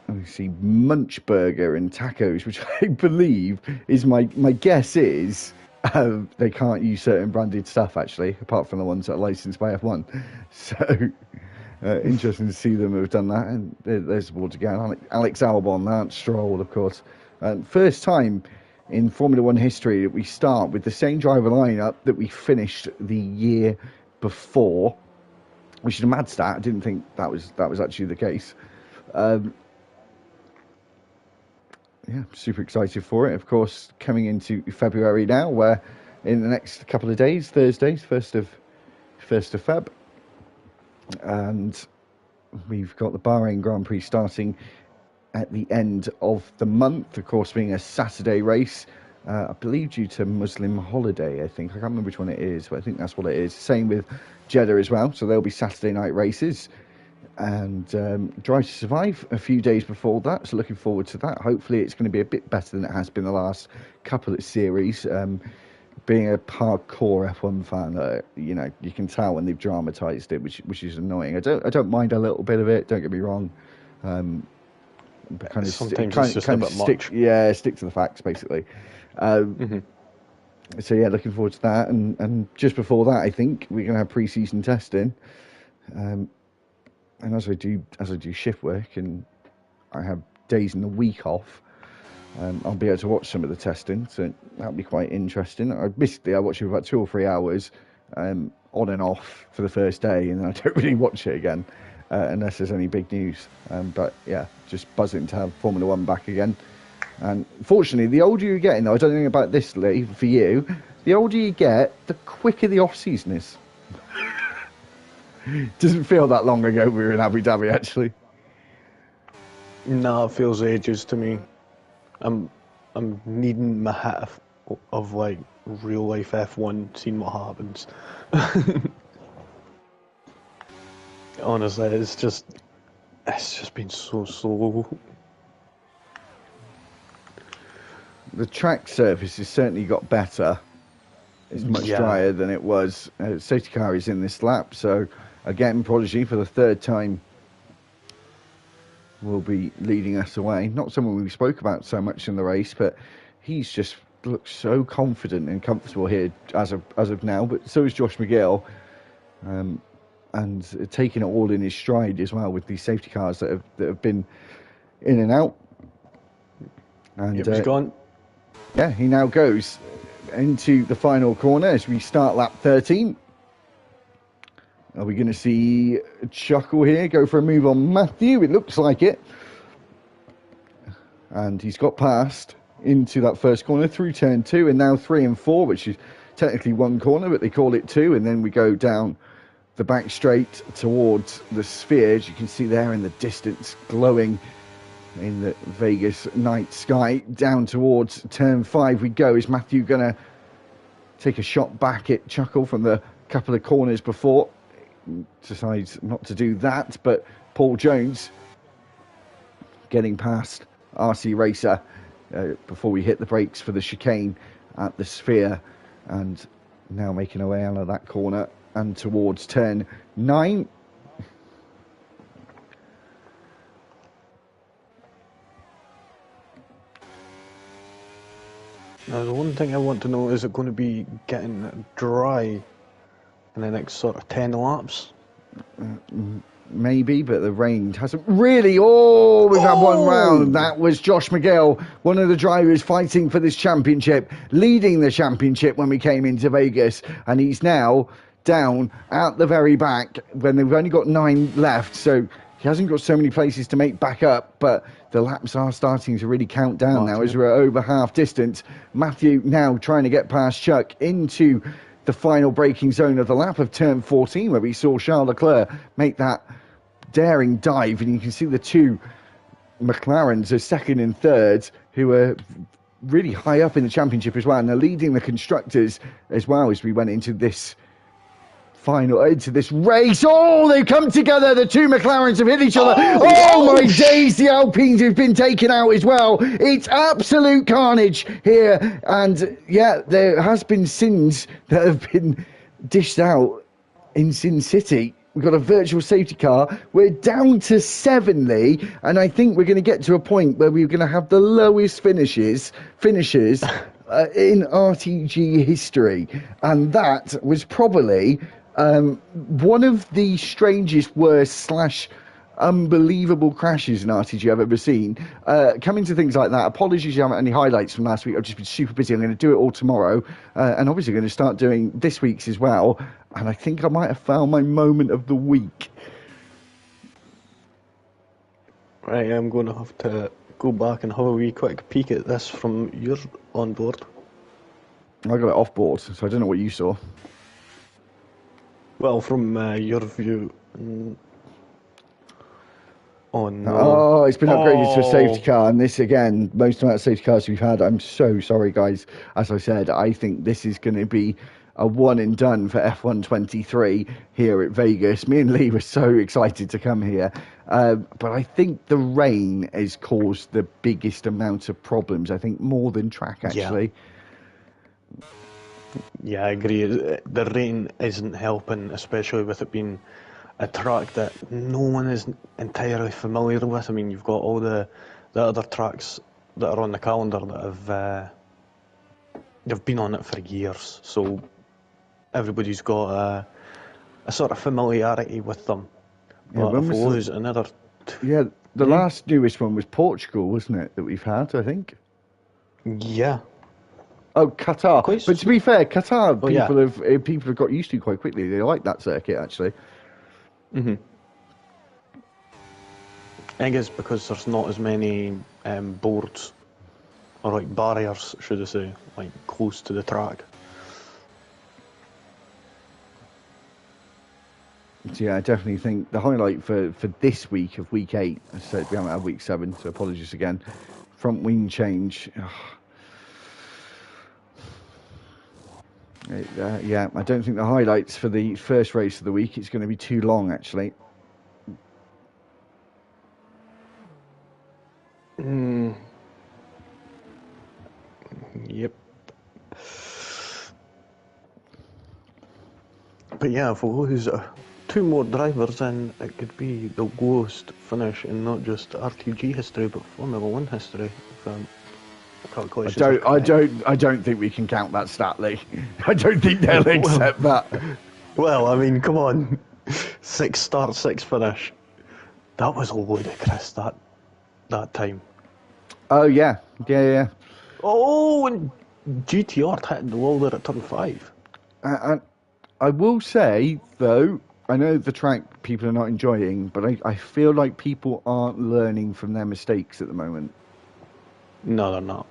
And we see Munch Burger and tacos, which I believe is my guess is they can't use certain branded stuff actually, apart from the ones that are licensed by F1. So interesting to see them have done that. And there's the board again. Alex Albon, Lance Stroll, of course. First time in Formula One history that we start with the same driver lineup that we finished the year before, which is a mad stat. I didn't think that was actually the case. Yeah, super excited for it. Of course, coming into February now, where in the next couple of days, Thursdays, 1st of Feb, and we've got the Bahrain Grand Prix starting at the end of the month, of course, being a Saturday race, I believe due to Muslim holiday, I think. I can't remember which one it is, but I think that's what it is. Same with Jeddah as well, so there'll be Saturday night races. And Drive to Survive a few days before that, so looking forward to that. Hopefully it's going to be a bit better than it has been the last couple of series. Being a hardcore F1 fan, you know, you can tell when they've dramatised it, which is annoying. I don't mind a little bit of it, don't get me wrong. But kind of sometimes it's just a bit much. Yeah, stick to the facts, basically. So yeah, looking forward to that. And just before that, I think we're going to have pre-season testing. And as I do shift work and I have days in the week off, I'll be able to watch some of the testing, so that'll be quite interesting. I watch it for about 2 or 3 hours, on and off for the first day, and then I don't really watch it again unless there's any big news. But yeah, just buzzing to have Formula One back again. And fortunately, the older you get, though, I don't know about this, Lee, for you, the older you get, the quicker the off season is. Doesn't feel that long ago we were in Abu Dhabi, actually. Nah, it feels ages to me. I'm needing my hat of like real life F1, seeing what happens. Honestly, it's just been so slow. The track surface has certainly got better. It's much drier than it was. Safety car is in this lap, so again, Prodigy for the 3rd time will be leading us away. Not someone we spoke about so much in the race, but he's just looks so confident and comfortable here as of now. But so is Josh McGill, and taking it all in his stride as well with these safety cars that have been in and out. And he's gone. Yeah, he now goes into the final corner as we start lap 13. Are we going to see Chuckle here go for a move on Matthew? It looks like it. And he's got past into that first corner through turn 2 and now 3 and 4, which is technically one corner, but they call it 2. And then we go down the back straight towards the sphere, as you can see there in the distance, glowing in the Vegas night sky. Down towards turn 5 we go. Is Matthew going to take a shot back at Chuckle from the couple of corners before? Decides not to do that, but Paul Jones getting past RC Racer before we hit the brakes for the chicane at the sphere, and now making our way out of that corner and towards turn 9. Now, the one thing I want to know, is it going to be getting dry in the next sort of 10 laps? Maybe, but the rain hasn't really. Oh, we've had one round. That was Josh McGill, one of the drivers fighting for this championship, leading the championship when we came into Vegas, and he's now down at the very back when they've only got 9 left, so he hasn't got so many places to make back up, but the laps are starting to really count down now as we're over half distance. Matthew now trying to get past Chuck into the final braking zone of the lap of turn 14, where we saw Charles Leclerc make that daring dive, and you can see the 2 McLarens are second and third, who are really high up in the championship as well, and they're leading the constructors as well as we went into this race. Oh, they've come together. The 2 McLarens have hit each other. Oh my days, the Alpines have been taken out as well. It's absolute carnage here. And yeah, there has been sins that have been dished out in Sin City. We've got a virtual safety car. We're down to 7, Lee, and I think we're going to get to a point where we're going to have the lowest finishers in RTG history. And that was probably one of the strangest, worst / unbelievable crashes in RTG I've ever seen. Coming to things like that, apologies you haven't any highlights from last week. I've just been super busy. I'm going to do it all tomorrow, and obviously going to start doing this week's as well. And I think I might have found my moment of the week. Right, I'm going to have to go back and have a wee quick peek at this from your onboard. I got it off board, so I don't know what you saw. Well, from your view. Oh no. Oh, it's been upgraded to a safety car, and this again, most amount of safety cars we've had. I'm so sorry, guys. As I said, I think this is going to be a one and done for F123 here at Vegas. Me and Lee were so excited to come here, but I think the rain has caused the biggest amount of problems. I think more than track, actually. Yeah, I agree. The rain isn't helping, especially with it being a track that no one is entirely familiar with. I mean, you've got all the other tracks that are on the calendar that have they've been on it for years, so everybody's got a sort of familiarity with them. Yeah, but if we lose another... the last newest one was Portugal, wasn't it, that we've had, I think? Yeah. Oh, Qatar. But to be fair, Qatar, people have got used to quite quickly. They like that circuit, actually. I think it's because there's not as many boards, or like barriers, should I say, like close to the track. So yeah, I definitely think the highlight for this week of week 8, as I said, we haven't had week 7, so apologies again. Front wing change. Yeah, I don't think the highlights for the first race of the week is going to be too long, actually. Yep. But yeah, if we lose 2 more drivers, then it could be the lowest finish in not just RTG history, but Formula 1 history. I don't think we can count that stat, Lee. I don't think they'll accept that. Well, I mean, come on. 6 start, 6 finish. That was ludicrous, that time. Oh, yeah. Oh, and GTR hitting the wall there at turn 5. I will say, though, I know the track people are not enjoying, but I feel like people aren't learning from their mistakes at the moment. No, they're not.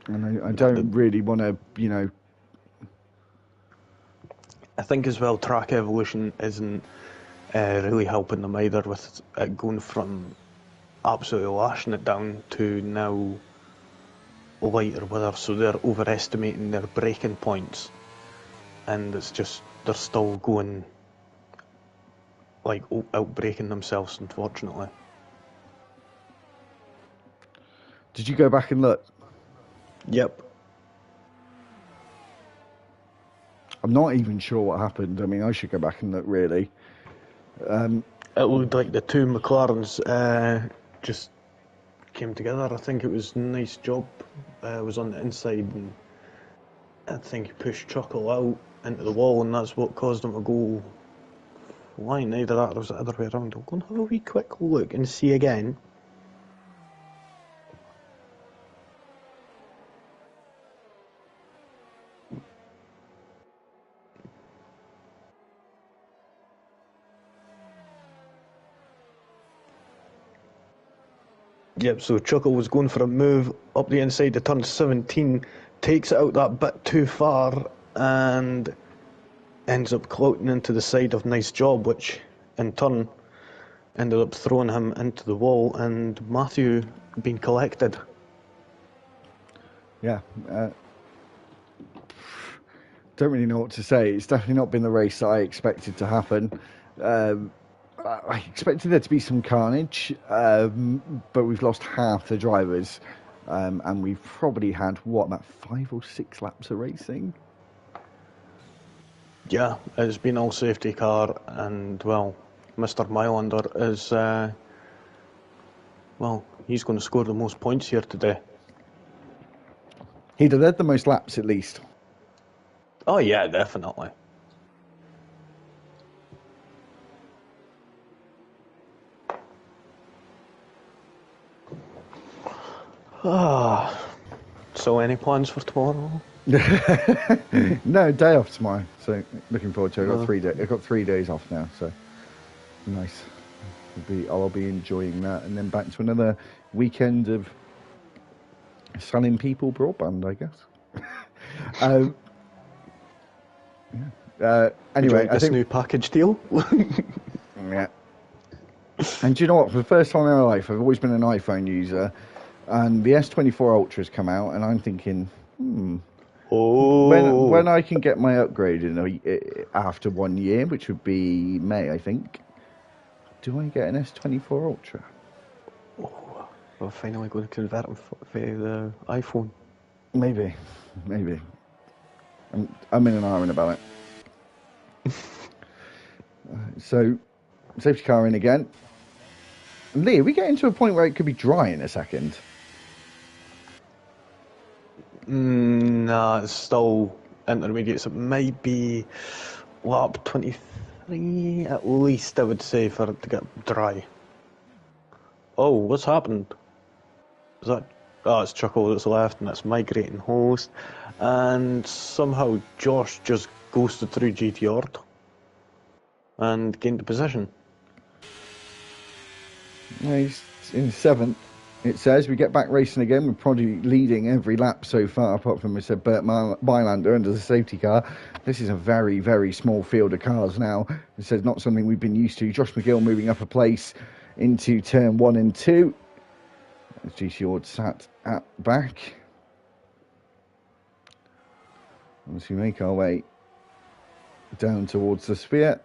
And I don't really want to, I think as well, track evolution isn't really helping them either, with it going from absolutely lashing it down to now lighter weather, so they're overestimating their braking points, and it's just, they're still going, like, out-braking themselves, unfortunately. Did you go back and look? Yep. I'm not even sure what happened. I mean, I should go back and look, really. It looked like the 2 McLarens just came together. I think it was a nice job. It was on the inside, and I think he pushed Chuckle out into the wall, and that's what caused him to go line. Either that or was it the other way around. I'll go and have a wee quick look and see again. Yep, so Chuckle was going for a move up the inside of turn 17, takes it out that bit too far, and ends up clouting into the side of Nice Job, which in turn ended up throwing him into the wall, and Matthew being collected. Yeah. Don't really know what to say. It's definitely not been the race that I expected to happen. I expected there to be some carnage, but we've lost half the drivers, and we've probably had, what, about 5 or 6 laps of racing? Yeah, it's been all safety car, and, well, Mr. Mylander is, well, he's going to score the most points here today. He'd have led the most laps, at least. Oh, yeah, definitely. So any plans for tomorrow? No, day off tomorrow, so looking forward to it. I've got 3 days off now, so nice. I'll be enjoying that, and then back to another weekend of selling people broadband, I guess. Anyway, I think new package deal. Yeah. And do you know what? For the first time in my life, I've always been an iPhone user, and the S24 Ultra's come out, and I'm thinking, when I can get my upgrade after 1 year, which would be May, I think, do I get an S24 Ultra? Oh, we're finally going to convert him for the iPhone. Maybe. I'm in an iron about it. So, safety car in again. Lee, are we getting to a point where it could be dry in a second? Nah, it's still intermediate, so it might be lap 23 at least, I would say, for it to get dry. Oh, what's happened? Is that... Oh, it's Chuckle that's left, and that's migrating host. And somehow Josh just ghosted through GT and gained the position. No, he's in 7th. It says we get back racing again. We're probably leading every lap so far, apart from, we said, Bert Bylander under the safety car. This is a very, very small field of cars now. It says not something we've been used to. Josh McGill moving up a place into turn 1 and 2. As GC Ord sat at back. As we make our way down towards the sphere,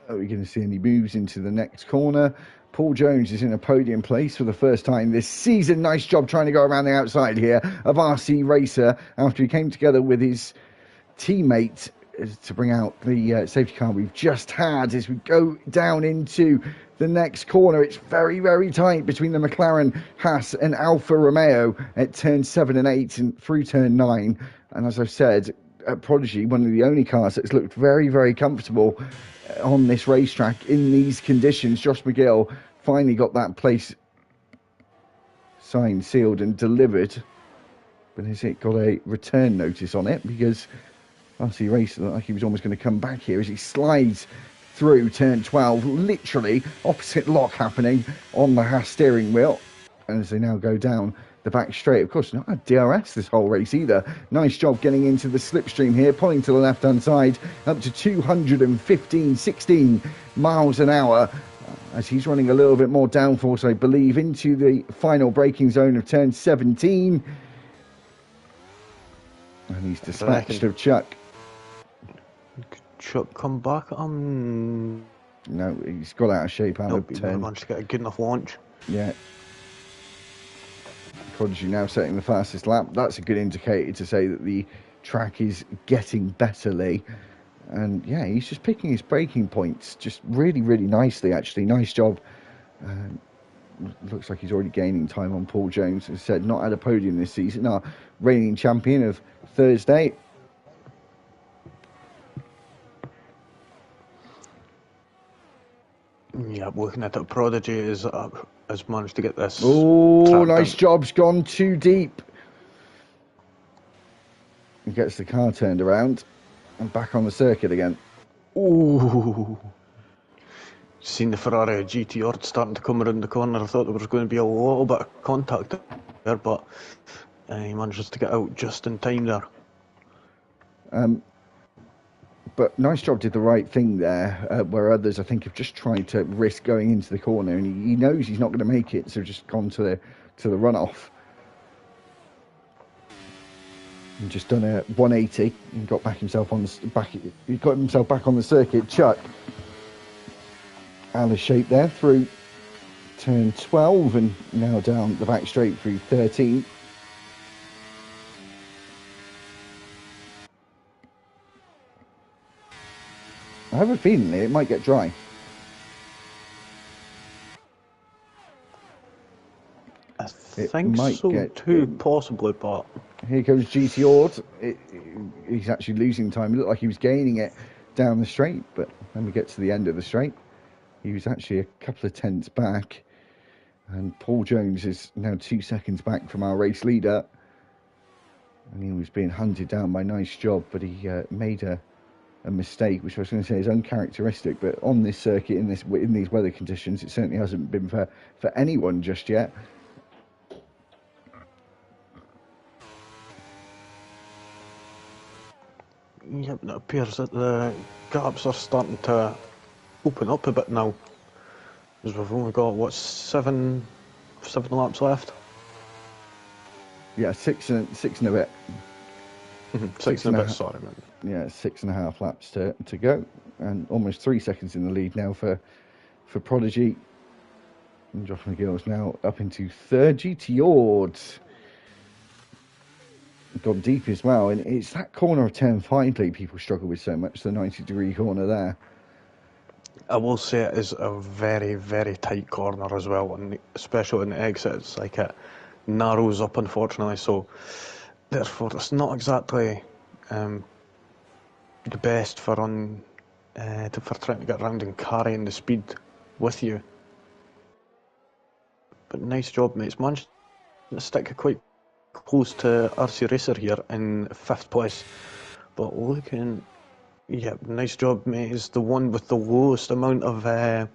are we going to see any moves into the next corner? Paul Jones is in a podium place for the first time this season. Nice job trying to go around the outside here of RC Racer after he came together with his teammate to bring out the safety car we've just had. As we go down into the next corner, it's very, very tight between the McLaren Haas and Alfa Romeo at turn 7 and 8 and through turn 9. And as I've said, Prodigy, one of the only cars that's looked very, very comfortable on this racetrack in these conditions. Josh McGill finally got that place signed, sealed and delivered, but has it got a return notice on it? Because RC Racer looked like he was almost going to come back here as he slides through turn 12, literally opposite lock happening on the Haas steering wheel, and as they now go down the back straight. Of course, not a DRS this whole race either. Nice job getting into the slipstream here, pulling to the left-hand side, up to 16 miles an hour, as he's running a little bit more downforce, I believe, into the final braking zone of turn 17. And he's dispatched of Chuck. Chuck come back? No, he's got out of shape out of turn. Managed to get a good enough launch. Yeah. Prodigy now setting the fastest lap. That's a good indicator to say that the track is getting better, Lee. And yeah, he's just picking his braking points just really, really nicely, actually. Nice job. Looks like he's already gaining time on Paul Jones. As I said, not had a podium this season. Our reigning champion of Thursday. Yeah, looking at it, Prodigy has managed to get this. Oh, track nice down. job's gone too deep. He gets the car turned around and back on the circuit again. Ooh. Seen the Ferrari GTR starting to come around the corner. I thought there was going to be a little bit of contact there, but he manages to get out just in time there. But nice job, did the right thing there, where others I think have just tried to risk going into the corner, and he knows he's not going to make it, so just gone to the runoff and just done a 180 and got back himself on the back. He got himself back on the circuit. Chuck out of shape there through turn 12 and now down the back straight through 13. I have a feeling it might get dry. I think so too, possibly, but... Here comes GT Ord. He's actually losing time. It looked like he was gaining it down the straight, but when we get to the end of the straight, he was actually a couple of tenths back. And Paul Jones is now 2 seconds back from our race leader. And he was being hunted down by Nice Job, but he made a mistake, which I was going to say is uncharacteristic, but on this circuit, in these weather conditions, it certainly hasn't been for anyone just yet. Yep, it appears that the gaps are starting to open up a bit now. Because we've only got, what, seven laps left? Yeah, six and a bit. Six and a bit, sorry, man. Yeah, 6.5 laps to go, and almost 3 seconds in the lead now for Prodigy. And Josh McGill's now up into third. GT Ord gone deep as well, and it's that corner of turn 5 that people struggle with so much, the 90-degree corner there. I will say it is a very, very tight corner as well, and especially in the exit, it's like it narrows up, unfortunately, so therefore it's not exactly the best for trying to get around and carrying the speed with you. But nice job, mates. Managed to stick quite close to RC Racer here in 5th place. But looking, yeah, nice job, mate. Is the one with the lowest amount of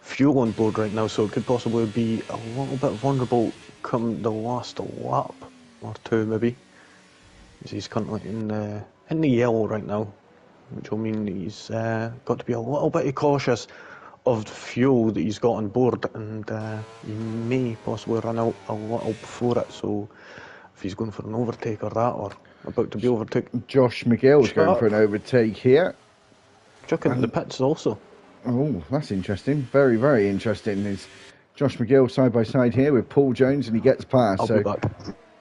fuel on board right now, so it could possibly be a little bit vulnerable come the last lap or two, maybe. He's currently in the yellow right now, which will mean he's got to be a little bit cautious of the fuel that he's got on board, and he may possibly run out a little before it, so if he's going for an overtake or that, or about to be overtaken. Josh McGill's going for an overtake here. Chuck into the pits also. Oh, that's interesting. Very, very interesting. Is Josh McGill side by side here with Paul Jones, and he gets past. I'll be back.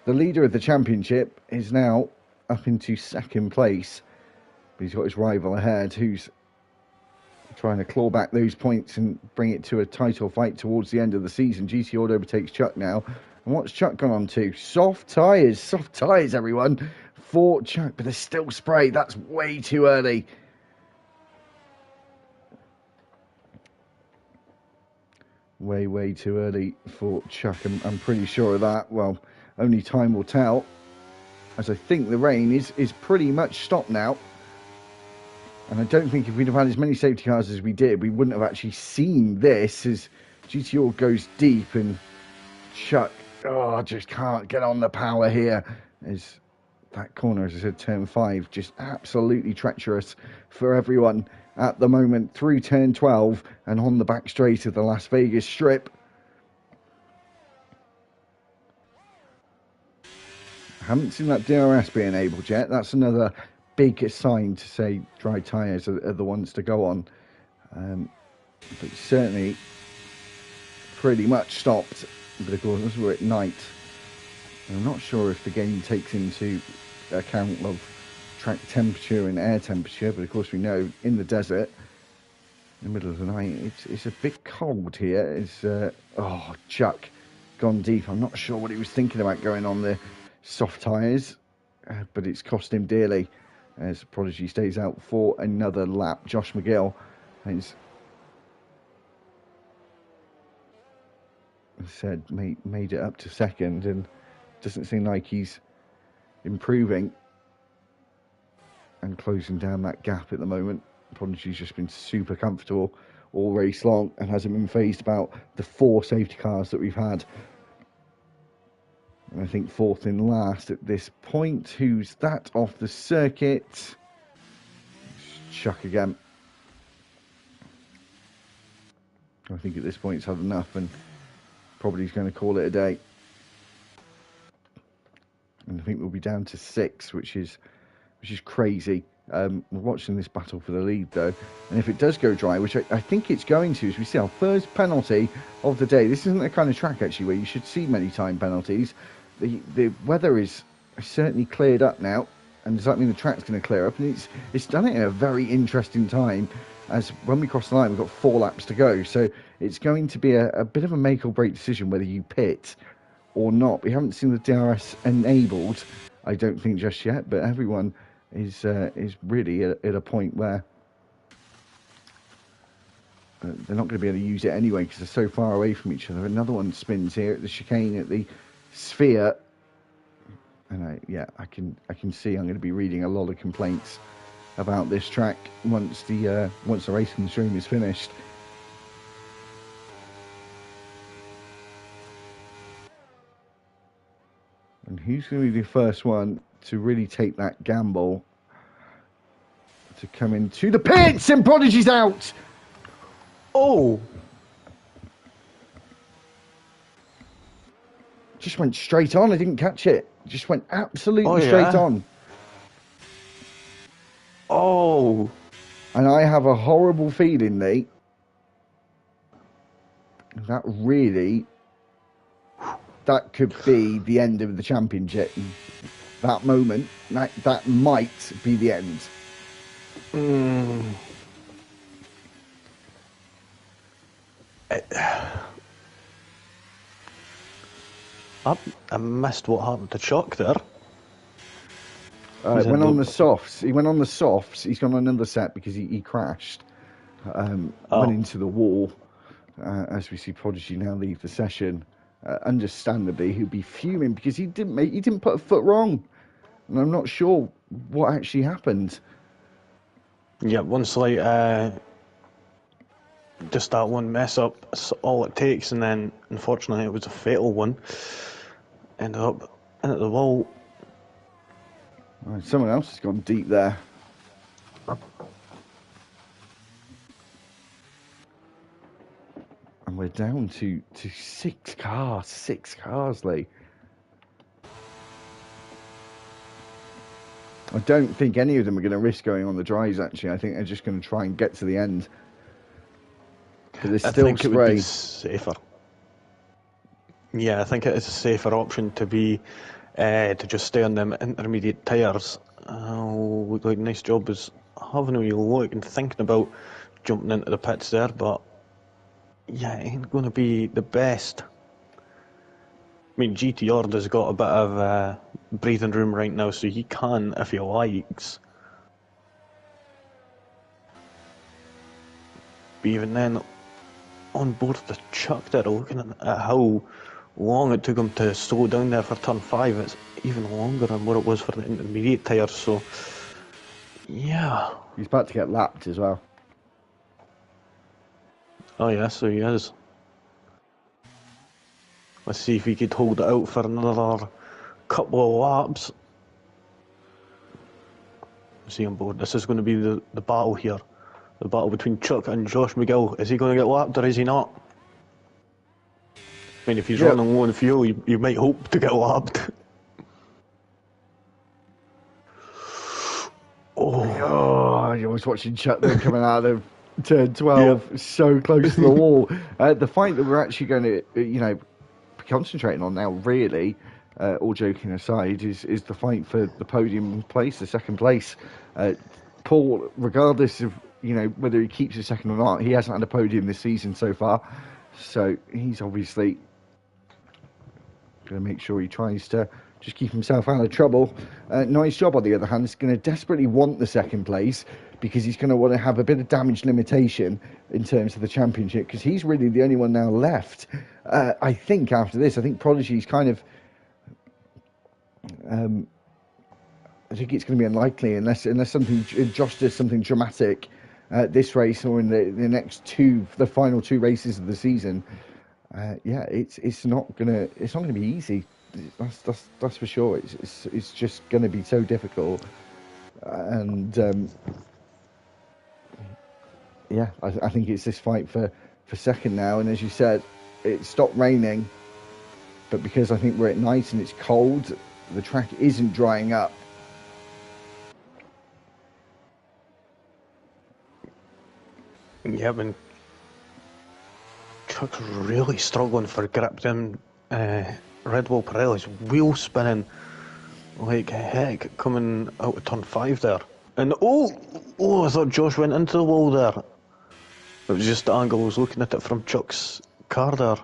The leader of the championship is now up into 2nd place, but he's got his rival ahead, who's trying to claw back those points and bring it to a title fight towards the end of the season. GT Ord overtakes Chuck now. And what's Chuck gone on to? Soft tyres, everyone, for Chuck, but there's still spray. That's way too early. Way too early for Chuck. I'm pretty sure of that. Well, only time will tell, as I think the rain is pretty much stopped now. And I don't think if we'd have had as many safety cars as we did, we wouldn't have actually seen this, as GT Ord goes deep and Chuck, just can't get on the power here. As that corner, as I said, turn 5, just absolutely treacherous for everyone at the moment through turn 12 and on the back straight of the Las Vegas Strip. I haven't seen that DRS be enabled yet. That's another big sign to say dry tyres are the ones to go on. But certainly pretty much stopped. But of course, we're at night. I'm not sure if the game takes into account of track temperature and air temperature, but of course we know in the desert, in the middle of the night, it's a bit cold here. It's Chuck gone deep. I'm not sure what he was thinking about going on the soft tyres, but it's cost him dearly as Prodigy stays out for another lap. Josh McGill is as I said, made it up to second, and doesn't seem like he's improving and closing down that gap at the moment. Prodigy's just been super comfortable all race long and hasn't been phased about the 4 safety cars that we've had. And I think fourth in last at this point. Who's that off the circuit? Chuck again. I think at this point it's had enough and probably he's going to call it a day. And I think we'll be down to 6, which is crazy. We're watching this battle for the lead though, and if it does go dry, which I think it's going to, as we see our first penalty of the day. This isn't the kind of track actually where you should see many time penalties. The weather is certainly cleared up now, and does that mean the track's going to clear up? And it's done it in a very interesting time, as when we cross the line we've got 4 laps to go, so it's going to be a bit of a make or break decision whether you pit or not. We haven't seen the DRS enabled, I don't think, just yet, but everyone is really at a point where they're not going to be able to use it anyway because they're so far away from each other. Another one spins here at the chicane at the sphere, and I can see I'm going to be reading a lot of complaints about this track once the racing stream is finished. And who's going to be the first one to really take that gamble to come into the pits? And Prodigy's out. Oh! Just went straight on. I didn't catch it. Just went absolutely straight on. Oh! And I have a horrible feeling, Lee, that could be the end of the championship. That moment, that might be the end. I missed what happened to Chuck there. Went on the softs. He went on the softs. He's gone on another set because he crashed. Went into the wall. As we see Prodigy now leave the session. Understandably, he'll be fuming because he didn't put a foot wrong, and I'm not sure what actually happened. Yeah, one slight, just that one mess up, that's all it takes, and then unfortunately it was a fatal one. Ended up into the wall. Someone else has gone deep there. And we're down to 6 cars, Lee. I don't think any of them are going to risk going on the dries, actually. I think they're just going to try and get to the end. But there's still I think it would be safer. Yeah, I think it is a safer option to be to just stay on them intermediate tyres. Looked like a nice job was having a wee look and thinking about jumping into the pits there, but yeah, it ain't going to be the best. I mean, GTR has got a bit of breathing room right now, so he can, if he likes. But even then, on board the Chuck there, looking at how long it took him to slow down there for turn 5, it's even longer than what it was for the intermediate tyres, so yeah. He's about to get lapped as well. Oh yeah, so he is. Let's see if he could hold it out for another couple of laps. See on board. This is going to be the battle here. The battle between Chuck and Josh McGill. Is he going to get lapped or is he not? I mean, if he's running low on fuel, you might hope to get lapped. I was watching Chuck there coming out of turn 12, so close to the wall. The fight that we're actually going to, be concentrating on now, really, all joking aside, is the fight for the podium place, the second place. Paul, regardless of whether he keeps a second or not, he hasn't had a podium this season so far, so he's obviously going to make sure he tries to just keep himself out of trouble. Nice job, on the other hand. He's going to desperately want the second place because he's going to want to have a bit of damage limitation in terms of the championship, because he's really the only one now left I think after this, I think Prodigy's kind of. I think it's going to be unlikely unless something Josh does something dramatic this race or in the final two races of the season. It's not gonna be easy. That's for sure. It's just going to be so difficult, and I think it's this fight for second now. And as you said, it stopped raining, but because I think we're at night and it's cold, the track isn't drying up. Yeah, when Chuck's really struggling for grip, then Red Bull Pirelli's wheel spinning like heck coming out of turn 5 there. And I thought Josh went into the wall there. It was just the angle I was looking at it from Chuck's car there.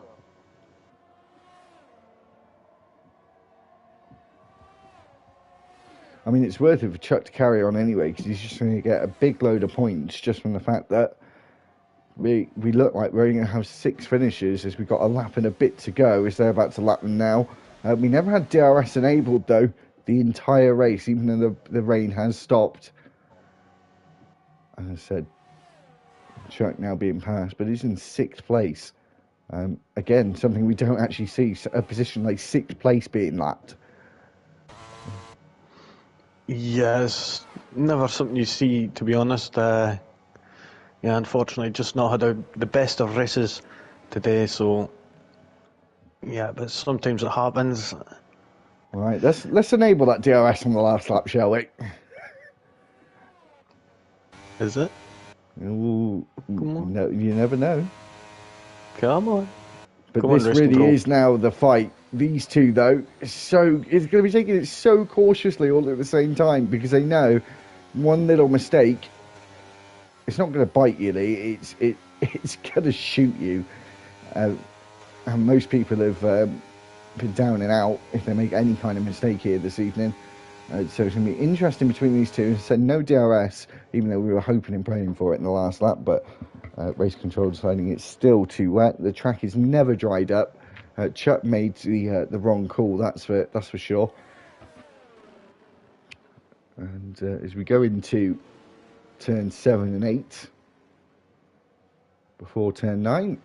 I mean, it's worth it for Chuck to carry on anyway, because he's just going to get a big load of points just from the fact that we look like we're going to have 6 finishes as we've got a lap and a bit to go as they're about to lap them now. We never had DRS enabled, though, the entire race, even though the rain has stopped. As I said, Chuck now being passed, but he's in 6th place. Again, something we don't actually see, a position like 6th place being lapped. Yes, never something you see, to be honest. Unfortunately, just not had the best of races today, so yeah, but sometimes it happens. Right, let's enable that DRS on the last lap, shall we? Is it? Ooh, Come on. no, you never know. Come on. But Come on, this race really control. is now the fight. These two, though, it's going to be taking it so cautiously all at the same time because they know one little mistake, it's not going to bite you, Lee. It's going to shoot you. And most people have been down and out if they make any kind of mistake here this evening. So it's going to be interesting between these two. As I said, no DRS, even though we were hoping and praying for it in the last lap, but race control deciding it's still too wet. The track is never dried up. Chuck made the wrong call, that's for sure. And as we go into turn 7 and 8, before turn 9,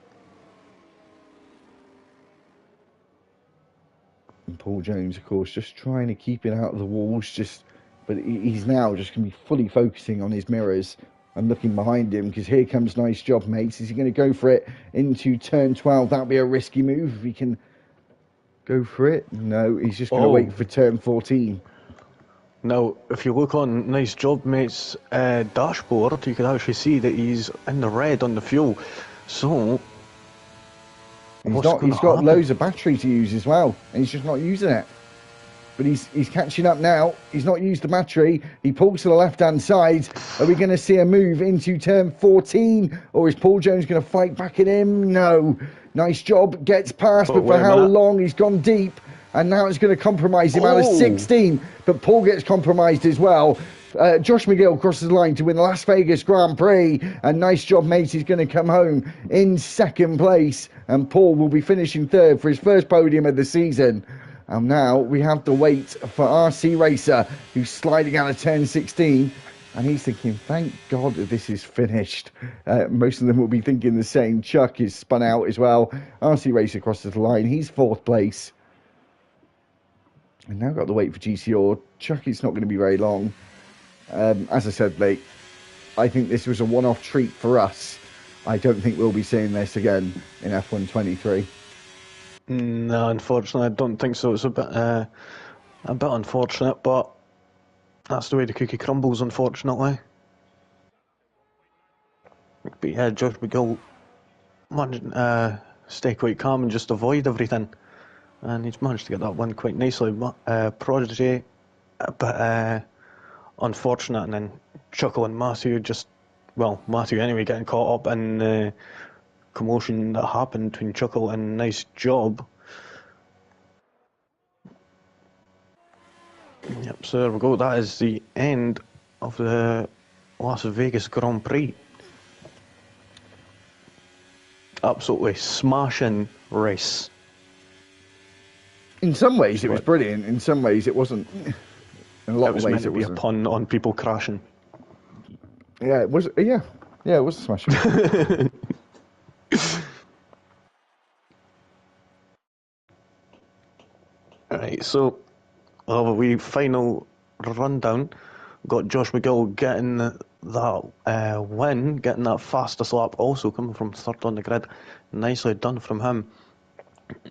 and Paul Jones, of course, just trying to keep it out of the walls, but he's now just going to be fully focusing on his mirrors and looking behind him, because here comes Nice Job, mates. Is he going to go for it into turn 12? That'll be a risky move if he can go for it. No, he's just going to wait for turn 14. Now, if you look on Nice Job Mate's dashboard, you can actually see that he's in the red on the fuel. So, He's got loads of battery to use as well, and he's just not using it. But he's catching up now. He's not used the battery. He pulls to the left-hand side. Are we going to see a move into turn 14? Or is Paul Jones going to fight back at him? No. Nice Job. Gets past, but for how long? He's gone deep. And now it's going to compromise him out of 16. But Paul gets compromised as well. Josh McGill crosses the line to win the Las Vegas Grand Prix. And Nice Job, mate, he's going to come home in 2nd place. And Paul will be finishing 3rd for his first podium of the season. And now we have to wait for RC Racer, who's sliding out of turn 16. And he's thinking, thank God this is finished. Most of them will be thinking the same. Chuck is spun out as well. RC Racer crosses the line. He's 4th place. And now got to wait for GCR. Chuck, it's not going to be very long. As I said, Blake, I think this was a one-off treat for us. I don't think we'll be seeing this again in F1 23. No, unfortunately, I don't think so. It's a bit unfortunate, but that's the way the cookie crumbles, unfortunately. But yeah, Josh McGill managed stay quite calm and just avoid everything. And he's managed to get that one quite nicely. Prodigy, a bit unfortunate, and then Chuckle and Matthew Matthew anyway, getting caught up in the commotion that happened between Chuckle and Nice Job. Yep, so there we go. That is the end of the Las Vegas Grand Prix. absolutely smashing race. In some ways, it was brilliant. In some ways, it wasn't. In a lot of ways, meant to be a pun on people crashing. Yeah, it was. Yeah, it was a smashing. Right, so we'll have a wee final rundown. Got Josh McGill getting that win, getting that fastest lap, also coming from third on the grid. Nicely done from him.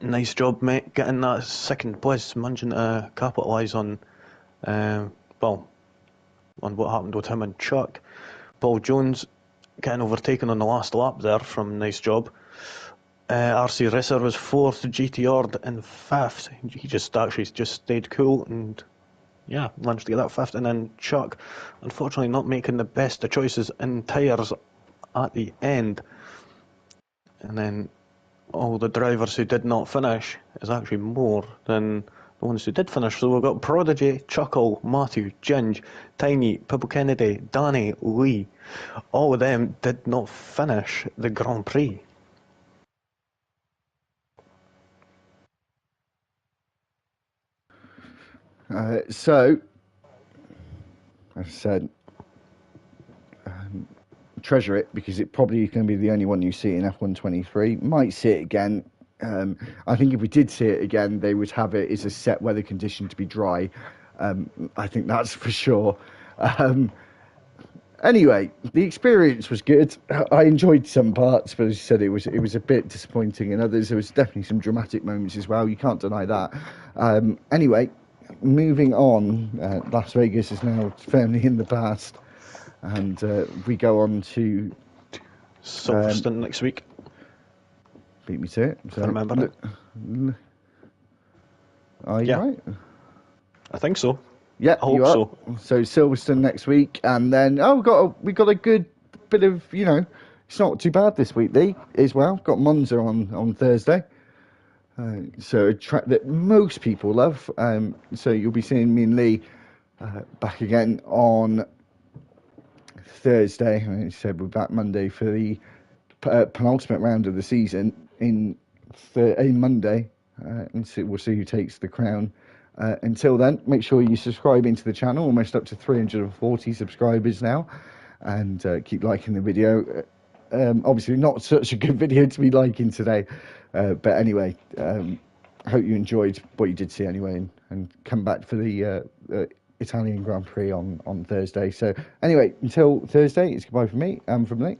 Nice job, mate, getting that second place, managing to capitalise on, on what happened with him and Chuck. Paul Jones getting overtaken on the last lap there from nice job. RC Risser was fourth, GTR in fifth. He just stayed cool and managed to get that fifth. And then Chuck, unfortunately, not making the best of choices in tyres at the end. And then all the drivers who did not finish is actually more than the ones who did finish. So we've got Prodigy, Chuckle, Matthew, Ginge, Tiny, Pibble Kennedy, Danny, Lee. All of them did not finish the Grand Prix. So, as I said, treasure it, because it probably is going to be the only one you see in F123. Might see it again. I think if we did see it again, they would have it as a set weather condition to be dry. I think that's for sure. Anyway, the experience was good. I enjoyed some parts, but as you said, it was a bit disappointing in others. There was definitely some dramatic moments as well. You can't deny that. Anyway, moving on. Las Vegas is now firmly in the past, and we go on to Silverstone next week. Beat me to it. So, I remember it. Are you right? I think so. Yeah, I hope you are. so. Silverstone next week, and then we got a good bit of, it's not too bad this week, Lee, as well. Got Monza on Thursday, so a track that most people love. So you'll be seeing me and Lee back again on Thursday. I said we're back Monday for the penultimate round of the season in Monday, and so we'll see who takes the crown. Until then, make sure you subscribe into the channel. Almost up to 340 subscribers now, and keep liking the video. Obviously not such a good video to be liking today, but anyway, I hope you enjoyed what you did see anyway, and come back for the Italian Grand Prix on Thursday. So anyway, until Thursday, it's goodbye from me and from Lee.